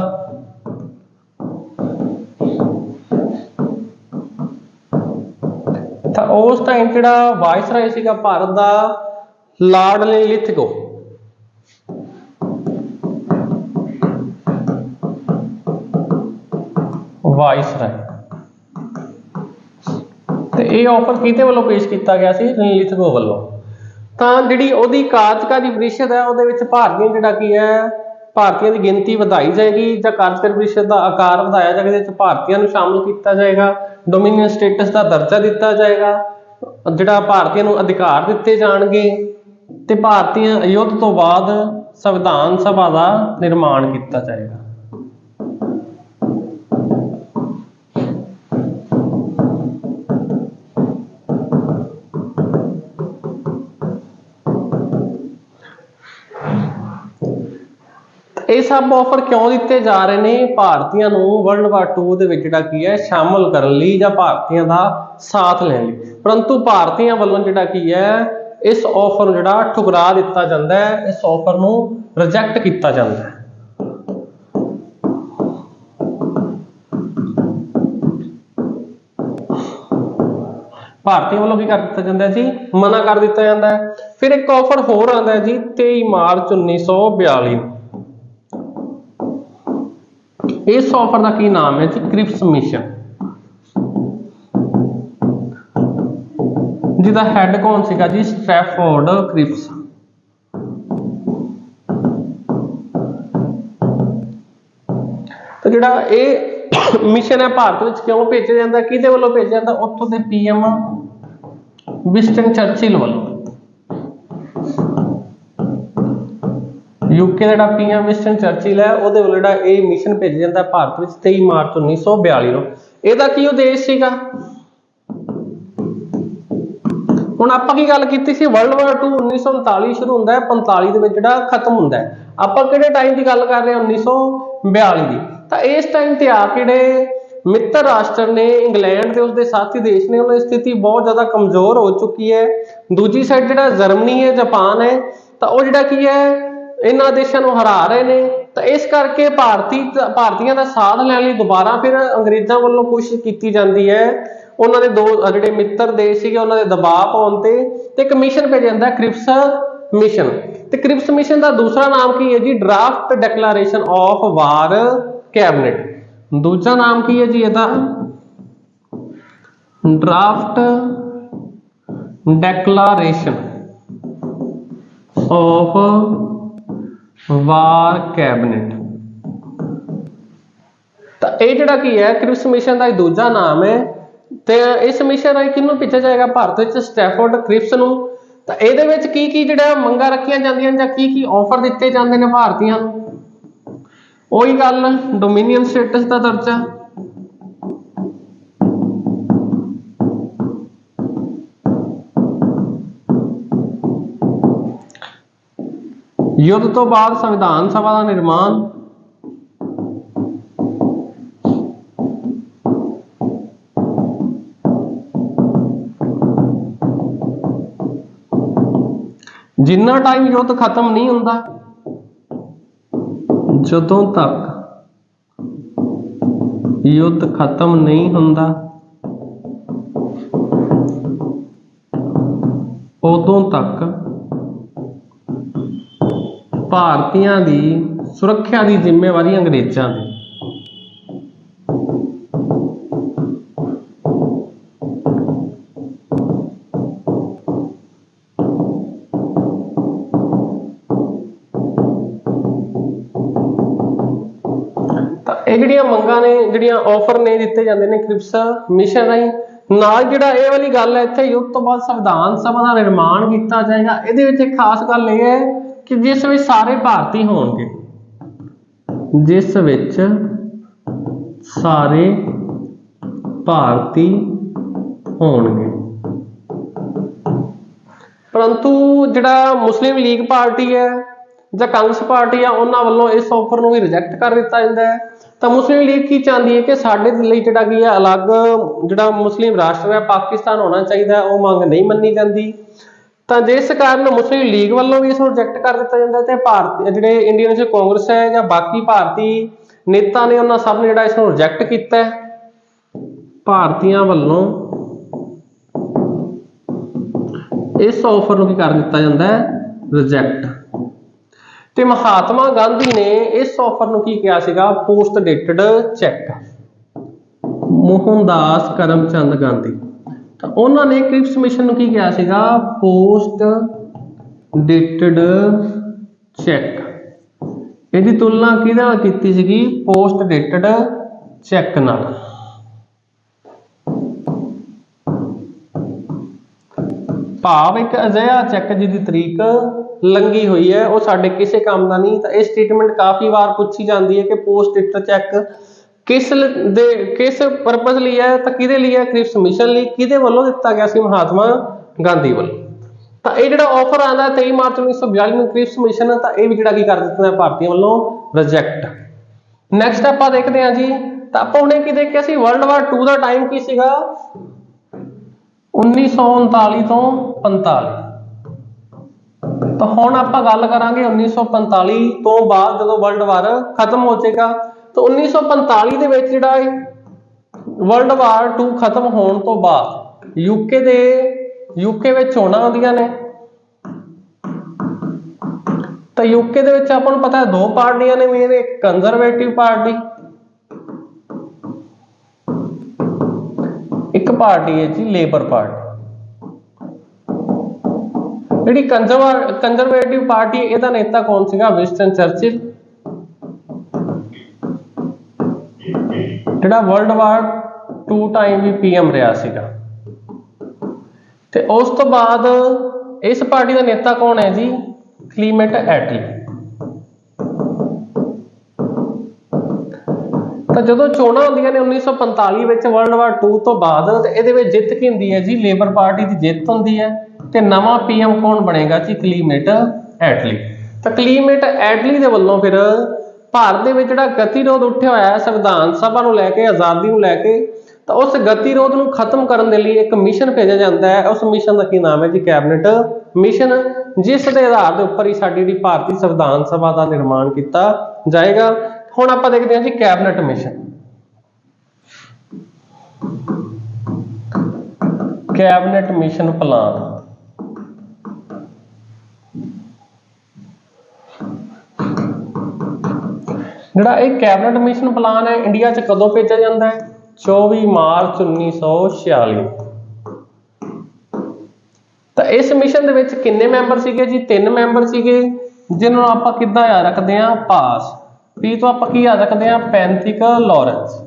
तो उस टाइम जिहड़ा वाइसराय सीगा भारत दा लॉर्ड लिथगो। वाइसराय। तो ये ऑफर किहदे वालों पेश किया गया सी, लिथगो वालों। तो जिहड़ी उहदी कार्यकारी परिषद है उहदे विच भारतीय जिहड़ा की है भारतीयों की गिनती वधाई जाएगी, जां कार्यकारी परिषद का आकार वधाया जाएगा, जिहदे विच भारतीयों को शामिल किया जाएगा, डोमिनियन स्टेटस का दर्जा दिता जाएगा, जिहड़ा भारतीयों को अधिकार दिते जाणगे, ते भारतीय युद्ध तो बाद संविधान सभा का निर्माण किया जाएगा। ये सब ऑफर क्यों दिते जा रहे हैं, भारतीयों को वर्ल्ड वार 2 दे विच जिहड़ा की है शामिल करने लई जां भारतीयों का साथ लैण लई। परंतु भारतीयों वालों जिहड़ा की है इस ऑफर नूं जिहड़ा ठुकरा दिता जाता है, इस ऑफर नूं रिजेक्ट किया जाता है। भारतीयों वालों की कर दिता जाता है जी, मना कर दिता जाता है। फिर एक ऑफर होर आंदा है जी 23 मार्च 1942। इस ऑफर का की नाम है जी क्रिप्स मिशन, जिसका हैड कौन सीगा जी, स्ट्रैफोर्ड क्रिप्स। तो जिहड़ा ये मिशन है भारत में क्यों भेजा जाता है, किहदे वालों भेजा जाता, उत्थों के PM विंस्टन चर्चिल वालों। यूके का PM विंस्टन चर्चिल है उहदे वालों जिहड़ा ये मिशन भेजा जाता है भारत में 23 मार्च 1942 नूं। इहदा की उद्देश सीगा, हुण आपां की गल कीती सी वर्ल्ड वार 2 1939 शुरू हुंदा है, 45 दे विच जिहड़ा खत्म हुंदा है। आपां किहड़े टाइम की गल कर रहे हैं 1942 की। तो इस टाइम ते आके मित्र राष्ट्र ने इंग्लैंड के उसके साथी देश ने उन्होंने स्थिति बहुत ज्यादा कमजोर हो चुकी है। दूजी साइड जिहड़ा जर्मनी है, जापान है, तो वह जिहड़ा की है इन्हां देशों को हरा रहे हैं। तो इस करके भारतीयों का साथ लैण लई दोबारा फिर अंग्रेजों वालों कोशिश की जाती है। उन्होंंने दो जिहड़े मित्र देश सीगे उन्होंने दबाव पाउण ते एक मिशन भेजा जाता है क्रिप्स मिशन। तो क्रिप्स मिशन का दूसरा नाम की है जी, draft declaration of war cabinet. दूसरा नाम की है जी, ਇਹਦਾ draft declaration of war cabinet. ਤਾਂ ਇਹ ਜਿਹੜਾ ਕੀ ਹੈ ਕ੍ਰਿਪਸ ਮਿਸ਼ਨ ਦਾ ਦੂਜਾ ਨਾਮ ਹੈ ਤੇ ਇਸ ਮਿਸ਼ਨ ਰਾਹੀਂ ਕਿਹਨੂੰ ਭੇਜਿਆ ਜਾਏਗਾ ਭਾਰਤ ਵਿੱਚ ਸਟੈਫੋਰਡ ਕ੍ਰਿਪਸ ਨੂੰ। ਤਾਂ ਇਹਦੇ ਵਿੱਚ ਕੀ ਜਿਹੜਾ ਮੰਗਾਂ ਰੱਖੀਆਂ ਜਾਂਦੀਆਂ ਜਾਂ ਕੀ ਆਫਰ ਦਿੱਤੇ ਜਾਂਦੇ ਨੇ ਭਾਰਤੀਆਂ ਨੂੰ। ਉਹੀ ਗੱਲ ਡੋਮੀਨੀਅਨ ਸਟੇਟਸ ਦਾ ਦਰਜਾ, युद्ध तो बाद संविधान सभा का निर्माण, जिन्ना टाइम युद्ध खत्म नहीं होता, जदों तक युद्ध खत्म नहीं होता उदों तक भारतीयों की सुरक्षा की जिम्मेवारी अंग्रेजों की। ਜਿਹੜੀਆਂ ਮੰਗਾਂ ਨੇ ਜਿਹੜੀਆਂ ਆਫਰ ਨੇ ਦਿੱਤੇ ਜਾਂਦੇ ਨੇ ਕ੍ਰਿਪਸ ਮਿਸ਼ਨ ਰਾਹੀਂ। ਨਾਲ ਜਿਹੜਾ ਇਹ ਵਾਲੀ ਗੱਲ ਹੈ ਇੱਥੇ ਯੁੱਧ ਤੋਂ ਬਾਅਦ ਸੰਵਿਧਾਨ ਸਭਾ ਦਾ ਨਿਰਮਾਣ ਕੀਤਾ ਜਾਏਗਾ। ਇਹਦੇ ਵਿੱਚ ਇੱਕ ਖਾਸ ਗੱਲ ਇਹ ਹੈ ਕਿ ਜਿਸ ਵਿੱਚ ਸਾਰੇ ਭਾਰਤੀ ਹੋਣਗੇ, ਜਿਸ ਵਿੱਚ ਸਾਰੇ ਭਾਰਤੀ ਹੋਣਗੇ। परंतु ਜਿਹੜਾ मुस्लिम लीग पार्टी है ਜਾਂ ਕਾਂਗਰਸ पार्टी है उन्होंने वालों इस ऑफर ਨੂੰ भी रिजेक्ट कर दिता जाता है। तो मुस्लिम लीग की चाहती है कि साडे ਲਈ ਜਿਹੜਾ ਕੀ ਹੈ अलग ਜਿਹੜਾ मुस्लिम राष्ट्र है पाकिस्तान होना चाहिए, वो मंग नहीं मन्नी जाती। तो जिस कारण मुस्लिम लीग वालों भी इसको रिजेक्ट कर दिता जाता है। भारत ਜਿਹੜੇ इंडियन नेशनल कांग्रेस है ਜਾਂ बाकी भारती नेता ने उन्होंने सब ने ਜਿਹੜਾ इसको रिजेक्ट किया है। भारतीयों वालों इस ऑफर ਨੂੰ ਕੀ ਕਰ ਦਿੱਤਾ ਜਾਂਦਾ ਹੈ ਰਿਜੈਕਟ। ਤੇ ਮਹਾਤਮਾ ਗਾਂਧੀ ਨੇ ਇਸ ਆਫਰ ਨੂੰ ਕੀ ਕਿਹਾ ਸੀਗਾ post dated check. Mohandas Karamchand Gandhi ਤਾਂ ਉਹਨਾਂ ਨੇ ਕ੍ਰਿਪਸ ਮਿਸ਼ਨ ਨੂੰ ਕੀ ਕਿਹਾ ਸੀਗਾ ਪੋਸਟ ਡੇਟਡ ਚੈੱਕ। ਇਹਦੀ ਤੁਲਨਾ ਕਿਹਦੇ ਨਾਲ ਕੀਤੀ ਸੀਗੀ ਪੋਸਟ ਡੇਟਡ ਚੈੱਕ ਨਾਲ। ਭਾਵ ਇੱਕ ਅਜਿਹਾ ਚੈੱਕ ਜਿਹਦੀ ਤਰੀਕ ਲੰਘੀ ਹੋਈ ਹੈ ਉਹ ਸਾਡੇ ਕਿਸੇ ਕੰਮ ਦਾ ਨਹੀਂ। ਤਾਂ ਇਹ ਸਟੇਟਮੈਂਟ ਕਾਫੀ ਵਾਰ ਪੁੱਛੀ ਜਾਂਦੀ ਹੈ ਕਿ ਪੋਸਟ ਡੇਟਡ ਚੈੱਕ ਕਿਸ ਪਰਪਸ ਲਈ ਹੈ ਤਾਂ ਕਿਹਦੇ ਲਈ ਹੈ ਕ੍ਰਿਪਸ ਮਿਸ਼ਨ ਲਈ। ਕਿਹਦੇ ਵੱਲੋਂ ਦਿੱਤਾ ਗਿਆ ਸੀ ਮਹਾਤਮਾ ਗਾਂਧੀ ਵੱਲੋਂ। ਤਾਂ ਇਹ ਜਿਹੜਾ ਆਫਰ ਆਉਂਦਾ 23 ਮਾਰਚ 1942 ਨੂੰ ਕ੍ਰਿਪਸ ਮਿਸ਼ਨ, ਤਾਂ ਇਹ ਵੀ ਜਿਹੜਾ ਕੀ ਕਰ ਦਿੱਤਾ ਭਾਰਤੀਆਂ ਵੱਲੋਂ ਰਿਜੈਕਟ। ਨੈਕਸਟ ਆਪਾਂ ਦੇਖਦੇ ਹਾਂ ਜੀ। ਤਾਂ ਆਪਾਂ ਹੁਣੇ ਕੀ ਦੇਖਿਆ ਸੀ ਵਰਲਡ ਵਾਰ 2 ਦਾ ਟਾਈਮ ਕੀ ਸੀਗਾ 1939 ਤੋਂ 45। ਤਾਂ ਹੁਣ ਆਪਾਂ ਗੱਲ ਕਰਾਂਗੇ 1945 ਤੋਂ ਬਾਅਦ ਜਦੋਂ ਵਰਲਡ ਵਾਰ ਖਤਮ ਹੋ ਜਾਏਗਾ। ਤਾਂ 1945 ਦੇ ਵਿੱਚ ਜਿਹੜਾ ਵਰਲਡ ਵਾਰ 2 ਖਤਮ ਹੋਣ ਤੋਂ ਬਾਅਦ ਯੂਕੇ ਵਿੱਚ ਚੋਣਾਂ ਆਉਂਦੀਆਂ ਨੇ। ਤਾਂ ਯੂਕੇ ਦੇ ਵਿੱਚ ਆਪਾਂ ਨੂੰ ਪਤਾ ਹੈ 2 ਪਾਰਟੀਆਂ ਨੇ ਮੇਨ, ਇੱਕ ਕੰਜ਼ਰਵੇਟਿਵ ਪਾਰਟੀ, ਇੱਕ ਪਾਰਟੀ ਹੈ ਜੀ ਲੇਬਰ ਪਾਰਟੀ। ਜਿਹੜੀ ਕੰਜ਼ਰਵੇਟਿਵ ਪਾਰਟੀ ਇਹਦਾ ਨੇਤਾ ਕੌਣ ਸੀਗਾ ਵਿੰਸਟਨ ਚਰਚਿਲ, ਜਿਹੜਾ ਵਰਲਡ ਵਾਰ 2 ਟਾਈਮ ਵੀ PM ਰਿਹਾ ਸੀਗਾ। ਤੇ ਉਸ ਤੋਂ ਬਾਅਦ ਇਸ ਪਾਰਟੀ ਦਾ ਨੇਤਾ ਕੌਣ ਹੈ ਜੀ ਕਲੀਮੈਟ ਐਟਲੀ। ਤਾਂ ਜਦੋਂ ਚੋਣਾਂ ਹੁੰਦੀਆਂ ਨੇ 1945 ਵਿੱਚ ਵਰਲਡ ਵਾਰ 2 ਤੋਂ ਬਾਅਦ, ਤੇ ਇਹਦੇ ਵਿੱਚ ਜਿੱਤ ਕੀ ਹੁੰਦੀ ਹੈ ਜੀ ਲੇਬਰ ਪਾਰਟੀ ਦੀ ਜਿੱਤ ਹੁੰਦੀ ਹੈ। ਤੇ ਨਵਾਂ PM ਕੌਣ ਬਣੇਗਾ ਜੀ ਕਲੀਮੈਟ ਐਟਲੀ। ਤਾਂ ਕਲੀਮੈਟ ਐਟਲੀ ਦੇ ਵੱਲੋਂ ਫਿਰ ਭਾਰਤ ਦੇ ਵਿੱਚ ਜਿਹੜਾ ਗਤੀਰੋਧ ਉੱਠਿਆ ਹੋਇਆ ਹੈ ਸੰਵਿਧਾਨ ਸਭਾ ਨੂੰ ਲੈ ਕੇ, ਆਜ਼ਾਦੀ ਨੂੰ ਲੈ ਕੇ, ਤਾਂ ਉਸ ਗਤੀਰੋਧ ਨੂੰ ਖਤਮ ਕਰਨ ਦੇ ਲਈ ਇੱਕ ਮਿਸ਼ਨ ਭੇਜਿਆ ਜਾਂਦਾ ਹੈ। ਉਸ ਮਿਸ਼ਨ ਦਾ ਕੀ ਨਾਮ ਹੈ ਜੀ ਕੈਬਨਿਟ ਮਿਸ਼ਨ, ਜਿਸ ਦੇ ਆਧਾਰ ਦੇ ਉੱਪਰ ਹੀ ਸਾਡੀ ਜਿਹੜੀ ਭਾਰਤੀ ਸੰਵਿਧਾਨ ਸਭਾ ਦਾ ਨਿਰਮਾਣ ਕੀਤਾ ਜਾਏਗਾ। ਹੁਣ ਆਪਾਂ ਦੇਖਦੇ ਹਾਂ ਜੀ cabinet mission. Cabinet mission plan ਜਿਹੜਾ ਇਹ ਕੈਬਨਿਟ ਮਿਸ਼ਨ ਪਲਾਨ ਹੈ ਇੰਡੀਆ 'ਚ ਕਦੋਂ ਭੇਜਿਆ ਜਾਂਦਾ ਹੈ 24 ਮਾਰਚ 1946। ਤਾਂ ਇਸ ਮਿਸ਼ਨ ਦੇ ਵਿੱਚ ਕਿੰਨੇ ਮੈਂਬਰ ਸੀਗੇ ਜੀ? 3 ਮੈਂਬਰ ਸੀਗੇ, ਜਿਨ੍ਹਾਂ ਨੂੰ ਆਪਾਂ ਕਿੱਦਾਂ ਯਾਦ ਰੱਖਦੇ ਹਾਂ? ਪਾਸ। ਪੀ ਤੋਂ ਆਪਾਂ ਕੀ ਯਾਦ ਰੱਖਦੇ ਹਾਂ? ਪੈਂਥਿਕ ਲਾਰੈਂਸ।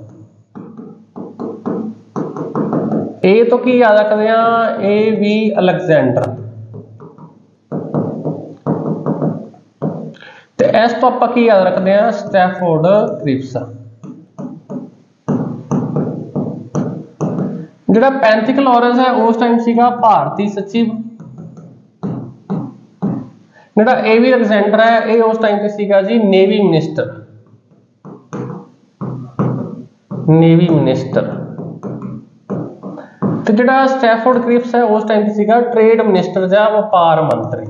ਏ ਤੋਂ ਕੀ ਯਾਦ ਰੱਖਦੇ ਹਾਂ? ਏ ਵੀ ਅਲੈਗਜ਼ੈਂਡਰ। ਤੇ ਐਸ ਤੋਂ ਆਪਾਂ ਕੀ ਯਾਦ ਰੱਖਦੇ ਹਾਂ? ਸਟੈਫੋਰਡ ਕ੍ਰਿਪਸ। ਜਿਹੜਾ ਪੈਂਥਿਕ ਲਾਰੈਂਸ ਹੈ ਉਸ ਟਾਈਮ ਸੀਗਾ ਭਾਰਤੀ ਸਚਿਵ। ਜਿਹੜਾ ਏ ਵੀ ਅਲੈਗਜ਼ੈਂਡਰ ਹੈ ਇਹ ਉਸ ਟਾਈਮ ਤੇ ਸੀਗਾ ਜੀ ਨੇਵੀ ਮਿਨਿਸਟਰ। Navy minister. ਤੇ ਜਿਹੜਾ ਸਟੈਫੋਰਡ ਕ੍ਰਿਪਸ ਹੈ ਉਸ ਟਾਈਮ ਤੇ ਸੀਗਾ ਟ੍ਰੇਡ ਮਿਨਿਸਟਰ ਜਾਂ ਵਪਾਰ ਮੰਤਰੀ।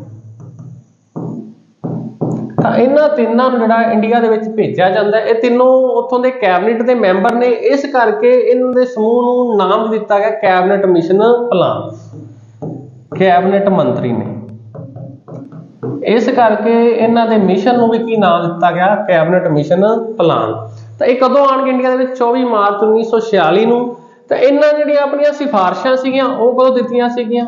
ਤਾਂ ਇਹਨਾਂ ਤਿੰਨਾਂ ਨੂੰ ਜਿਹੜਾ ਇੰਡੀਆ ਦੇ ਵਿੱਚ ਭੇਜਿਆ ਜਾਂਦਾ। ਇਹ ਤਿੰਨੋਂ ਉੱਥੋਂ ਦੇ ਕੈਬਨਿਟ ਦੇ ਮੈਂਬਰ ਨੇ, ਇਸ ਕਰਕੇ ਇਹਨਾਂ ਦੇ ਸਮੂਹ ਨੂੰ ਨਾਮ ਦਿੱਤਾ ਗਿਆ ਕੈਬਨਿਟ ਮਿਸ਼ਨ ਪਲਾਨ। ਕੈਬਨਿਟ ਮੰਤਰੀ ਨੇ, ਇਸ ਕਰਕੇ ਇਹਨਾਂ ਦੇ ਮਿਸ਼ਨ ਨੂੰ ਵੀ ਕੀ ਨਾਮ ਦਿੱਤਾ ਗਿਆ? Cabinet mission plan. ਤਾਂ ਇਹ ਕਦੋਂ ਆਉਣਗੇ ਇੰਡੀਆ ਦੇ ਵਿੱਚ? 24 ਮਾਰਚ 1946 ਨੂੰ। ਤਾਂ ਇਹਨਾਂ ਜਿਹੜੀਆਂ ਆਪਣੀਆਂ ਸਿਫਾਰਸ਼ਾਂ ਸੀਗੀਆਂ ਉਹ ਕਦੋਂ ਦਿੱਤੀਆਂ ਸੀਗੀਆਂ?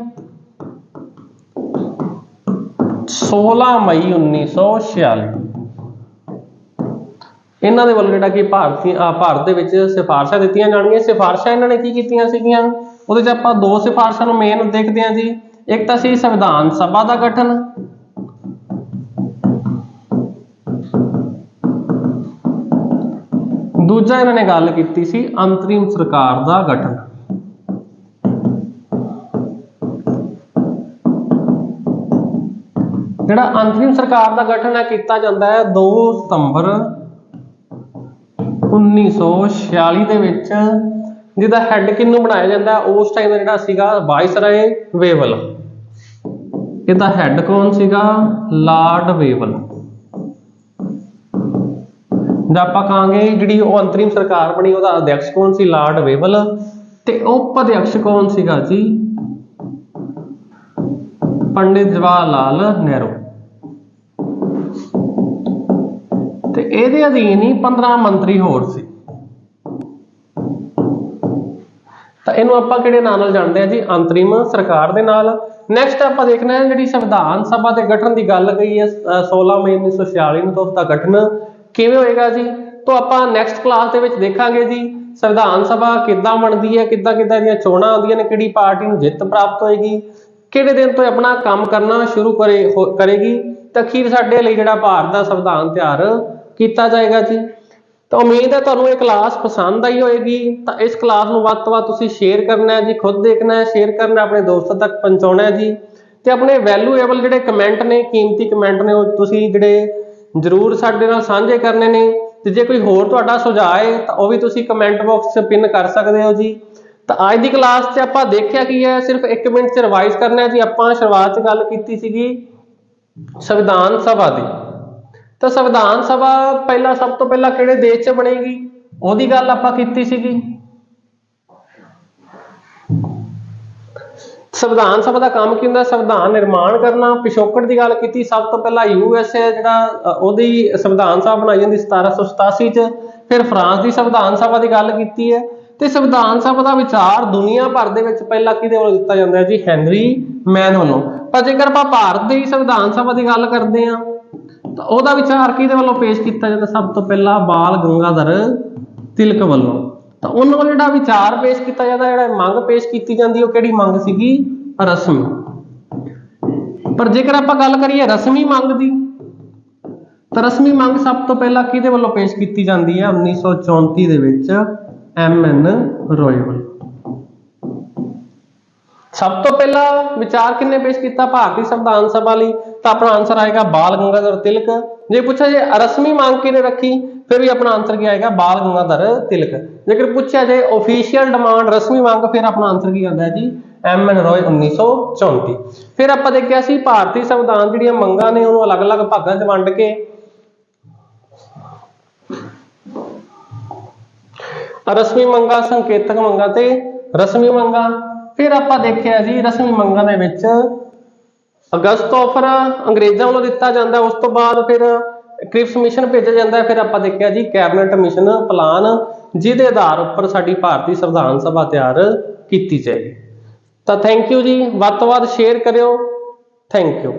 16 ਮਈ 1946। ਇਹਨਾਂ ਦੇ ਵੱਲੋਂ ਜਿਹੜਾ ਕਿ ਭਾਰਤ ਦੇ ਵਿੱਚ ਸਿਫਾਰਸ਼ਾਂ ਦਿੱਤੀਆਂ ਜਾਣਗੀਆਂ। ਸਿਫਾਰਸ਼ਾਂ ਇਹਨਾਂ ਨੇ ਕੀ ਕੀਤੀਆਂ ਸੀਗੀਆਂ? ਉਹਦੇ 'ਚ ਆਪਾਂ 2 ਸਿਫਾਰਸ਼ਾਂ ਨੂੰ ਮੇਨ ਦੇਖਦੇ ਹਾਂ ਜੀ। ਇੱਕ ਤਾਂ ਸੀ ਸੰਵਿਧਾਨ ਸਭਾ ਦਾ ਗਠਨ, ਦੂਜਾ ਇਹਨਾਂ ਨੇ ਗੱਲ ਕੀਤੀ ਸੀ ਅੰਤਰਿਮ ਸਰਕਾਰ ਦਾ ਗਠਨ। ਜਿਹੜਾ ਅੰਤਰਿਮ ਸਰਕਾਰ ਦਾ ਗਠਨ ਹੈ ਕੀਤਾ ਜਾਂਦਾ ਹੈ 2 ਸਤੰਬਰ 1946 ਦੇ ਵਿੱਚ, ਜਿਹਦਾ ਹੈੱਡ ਕਿਹਨੂੰ ਬਣਾਇਆ ਜਾਂਦਾ? ਉਸ ਟਾਈਮ ਦਾ ਜਿਹੜਾ ਸੀਗਾ ਵਾਇਸਰਾਏ ਵੇਵਲ। ਇਹਦਾ ਹੈੱਡ ਕੌਣ ਸੀਗਾ? ਲਾਰਡ ਵੇਵਲ। ਜਾਂ ਆਪਾਂ ਕਹਾਂਗੇ ਜਿਹੜੀ ਉਹ ਅੰਤਰਿਮ ਸਰਕਾਰ ਬਣੀ ਉਹਦਾ ਅਧਿਅਕਸ਼ ਕੌਣ ਸੀ? ਲਾਰਡ ਵੇਵਲ। ਤੇ ਉਪ ਅਧਿਅਕਸ਼ ਕੌਣ ਸੀਗਾ ਜੀ? ਪੰਡਿਤ ਜਵਾਹਰ ਲਾਲ ਨਹਿਰੂ। ਤੇ ਇਹਦੇ ਅਧੀਨ ਹੀ 15 ਮੰਤਰੀ ਹੋਰ ਸੀ। ਤਾਂ ਇਹਨੂੰ ਆਪਾਂ ਕਿਹੜੇ ਨਾਂ ਨਾਲ ਜਾਣਦੇ ਆ ਜੀ? ਅੰਤਰਿਮ ਸਰਕਾਰ ਦੇ ਨਾਲ। ਨੈਕਸਟ ਆਪਾਂ ਦੇਖਣਾ ਹੈ ਜਿਹੜੀ ਸੰਵਿਧਾਨ ਸਭਾ ਦੇ ਗਠਨ ਦੀ ਗੱਲ ਕਹੀ ਹੈ 16 ਮਈ 1946 ਨੂੰ, ਤਾਂ ਉਸਦਾ ਗਠਨ ਕਿਵੇਂ ਹੋਏਗਾ ਜੀ? ਤਾਂ ਆਪਾਂ ਨੈਕਸਟ ਕਲਾਸ ਦੇ ਵਿੱਚ ਦੇਖਾਂਗੇ ਜੀ ਸੰਵਿਧਾਨ ਸਭਾ ਕਿੱਦਾਂ ਬਣਦੀ ਹੈ, ਕਿੱਦਾਂ ਦੀਆਂ ਚੋਣਾਂ ਆਉਂਦੀਆਂ ਨੇ, ਕਿਹੜੀ ਪਾਰਟੀ ਨੂੰ ਜਿੱਤ ਪ੍ਰਾਪਤ ਹੋਏਗੀ, ਕਿਹੜੇ ਦਿਨ ਤੋਂ ਆਪਣਾ ਕੰਮ ਕਰਨਾ ਸ਼ੁਰੂ ਕਰੇਗੀ, ਤਾਂ ਅਖੀਰ ਸਾਡੇ ਲਈ ਜਿਹੜਾ ਭਾਰਤ ਦਾ ਸੰਵਿਧਾਨ ਤਿਆਰ ਕੀਤਾ ਜਾਏਗਾ ਜੀ। ਤਾਂ ਉਮੀਦ ਹੈ ਤੁਹਾਨੂੰ ਇਹ ਕਲਾਸ ਪਸੰਦ ਆਈ ਹੋਏਗੀ। ਤਾਂ ਇਸ ਕਲਾਸ ਨੂੰ ਵੱਧ ਤੋਂ ਵੱਧ ਤੁਸੀਂ ਸ਼ੇਅਰ ਕਰਨਾ ਹੈ ਜੀ, ਖੁਦ ਦੇਖਣਾ ਹੈ, ਸ਼ੇਅਰ ਕਰਨਾ, ਆਪਣੇ ਦੋਸਤਾਂ ਤੱਕ ਪਹੁੰਚਾਉਣਾ ਹੈ ਜੀ। ਤੇ ਆਪਣੇ ਵੈਲਿਊਏਬਲ ਜਿਹੜੇ ਕਮੈਂਟ ਨੇ, ਕੀਮਤੀ ਕਮੈਂਟ ਨੇ, ਉਹ ਤੁਸੀਂ ਜਿਹੜੇ ਜ਼ਰੂਰ ਸਾਡੇ ਨਾਲ ਸਾਂਝੇ ਕਰਨੇ ਨੇ। ਤੇ ਜੇ ਕੋਈ ਹੋਰ ਤੁਹਾਡਾ ਸੁਝਾਅ ਹੈ ਤਾਂ ਉਹ ਵੀ ਤੁਸੀਂ ਕਮੈਂਟ ਬਾਕਸ 'ਚ ਪਿੰਨ ਕਰ ਸਕਦੇ ਹੋ ਜੀ। ਤਾਂ ਅੱਜ ਦੀ ਕਲਾਸ 'ਚ ਆਪਾਂ ਦੇਖਿਆ ਕੀ ਹੈ, ਸਿਰਫ 1 ਮਿੰਟ 'ਚ ਰਿਵਾਈਜ਼ ਕਰਨਾ ਹੈ ਜੀ। ਆਪਾਂ ਸ਼ੁਰੂਆਤ 'ਚ ਗੱਲ ਕੀਤੀ ਸੀਗੀ ਸੰਵਿਧਾਨ ਸਭਾ ਦੀ। ਤਾਂ ਸੰਵਿਧਾਨ ਸਭਾ ਸਭ ਤੋਂ ਪਹਿਲਾਂ ਕਿਹੜੇ ਦੇਸ਼ 'ਚ ਬਣੇਗੀ ਉਹਦੀ ਗੱਲ ਆਪਾਂ ਕੀਤੀ ਸੀਗੀ। ਸੰਵਿਧਾਨ ਸਭਾ ਦਾ ਕੰਮ ਕੀ ਹੁੰਦਾ? ਸੰਵਿਧਾਨ ਨਿਰਮਾਣ ਕਰਨਾ। ਪਿਛੋਕੜ ਦੀ ਗੱਲ ਕੀਤੀ, ਸਭ ਤੋਂ ਪਹਿਲਾਂ USA ਜਿਹੜਾ ਉਹਦੀ ਸੰਵਿਧਾਨ ਸਭਾ ਬਣਾਈ ਜਾਂਦੀ 1787 'ਚ। ਫਿਰ ਫਰਾਂਸ ਦੀ ਸੰਵਿਧਾਨ ਸਭਾ ਦੀ ਗੱਲ ਕੀਤੀ ਹੈ। ਤੇ ਸੰਵਿਧਾਨ ਸਭਾ ਦਾ ਵਿਚਾਰ ਦੁਨੀਆ ਭਰ ਦੇ ਵਿੱਚ ਪਹਿਲਾਂ ਕਿਹਦੇ ਵੱਲੋਂ ਦਿੱਤਾ ਜਾਂਦਾ ਹੈ ਜੀ? ਹੈਨਰੀ ਮੈਨ ਵੱਲੋਂ। ਪਰ ਜੇਕਰ ਆਪਾਂ ਭਾਰਤ ਦੀ ਸੰਵਿਧਾਨ ਸਭਾ ਦੀ ਗੱਲ ਕਰਦੇ ਹਾਂ ਤਾਂ ਉਹਦਾ ਵਿਚਾਰ ਕਿਹਦੇ ਵੱਲੋਂ ਪੇਸ਼ ਕੀਤਾ ਜਾਂਦਾ? ਸਭ ਤੋਂ ਪਹਿਲਾਂ ਬਾਲ ਗੰਗਾਧਰ ਤਿਲਕ ਵੱਲੋਂ। ਤਾਂ ਉਹਨਾਂ ਵੱਲੋਂ ਜਿਹੜਾ ਵਿਚਾਰ ਪੇਸ਼ ਕੀਤਾ ਜਾਂਦਾ, ਜਿਹੜਾ ਮੰਗ ਪੇਸ਼ ਕੀਤੀ ਜਾਂਦੀ, ਉਹ ਕਿਹੜੀ ਮੰਗ ਸੀਗੀ? ਰਸਮੀ। ਪਰ ਜੇਕਰ ਆਪਾਂ ਗੱਲ ਕਰੀਏ ਰਸਮੀ ਮੰਗ ਦੀ, ਤਾਂ ਰਸਮੀ ਮੰਗ ਸਭ ਤੋਂ ਪਹਿਲਾਂ ਕਿਹਦੇ ਵੱਲੋਂ ਪੇਸ਼ ਕੀਤੀ ਜਾਂਦੀ ਹੈ? 1934 ਦੇ ਵਿੱਚ MN ਰॉय ਵੱਲੋਂ। ਸਭ ਤੋਂ ਪਹਿਲਾਂ ਵਿਚਾਰ ਕਿੰਨੇ ਪੇਸ਼ ਕੀਤਾ ਭਾਰਤੀ ਸੰਵਿਧਾਨ ਸਭਾ ਲਈ? ਤਾਂ ਆਪਣਾ ਆਨਸਰ ਆਏਗਾ ਬਾਲ ਗੰਗਾਧਰ ਤਿਲਕ। ਜੇ ਪੁੱਛਿਆ ਜੇ ਰਸਮੀ ਮੰਗ ਕਿਹਨੇ ਰੱਖੀ, ਫਿਰ ਵੀ ਆਪਣਾ ਆਨਸਰ ਕੀ ਆਏਗਾ? ਬਾਲ ਗੰਗਾਧਰ ਤਿਲਕ। ਜੇਕਰ ਪੁੱਛਿਆ ਜੇ ਆਫੀਸ਼ੀਅਲ ਡਿਮਾਂਡ ਰਸਮੀ ਮੰਗ, ਫਿਰ ਆਪਣਾ ਆਨਸਰ ਕੀ ਆਉਂਦਾ ਹੈ ਜੀ? MN ਰॉय 1934। ਫਿਰ ਆਪਾਂ ਦੇਖਿਆ ਸੀ ਭਾਰਤੀ ਸੰਵਿਧਾਨ ਜਿਹੜੀਆਂ ਮੰਗਾਂ ਨੇ ਉਹਨੂੰ ਅਲੱਗ-ਅਲੱਗ ਭਾਗਾਂ 'ਚ ਵੰਡ ਕੇ ਰਸਮੀ ਮੰਗਾਂ, ਸੰਕੇਤਕ ਮੰਗਾਂ ਤੇ ਰਸਮੀ ਮੰਗਾਂ। ਫਿਰ ਆਪਾਂ ਦੇਖਿਆ ਜੀ ਰਸਮੀ ਮੰਗਾਂ ਦੇ ਵਿੱਚ ਅਗਸਤ ਆਫਰ ਅੰਗਰੇਜ਼ਾਂ ਵੱਲੋਂ ਦਿੱਤਾ ਜਾਂਦਾ। ਉਸ ਤੋਂ ਬਾਅਦ ਫਿਰ ਕ੍ਰਿਪਸ ਮਿਸ਼ਨ ਭੇਜਿਆ ਜਾਂਦਾ। ਫਿਰ ਆਪਾਂ ਦੇਖਿਆ ਜੀ ਕੈਬਨਿਟ ਮਿਸ਼ਨ ਪਲਾਨ, ਜਿਹਦੇ ਆਧਾਰ ਉੱਪਰ ਸਾਡੀ ਭਾਰਤੀ ਸੰਵਿਧਾਨ ਸਭਾ ਤਿਆਰ ਕੀਤੀ ਜਾਏਗੀ। ਤਾਂ ਥੈਂਕ ਯੂ ਜੀ, ਵੱਧ ਤੋਂ ਵੱਧ ਸ਼ੇਅਰ ਕਰਿਓ। Thank you.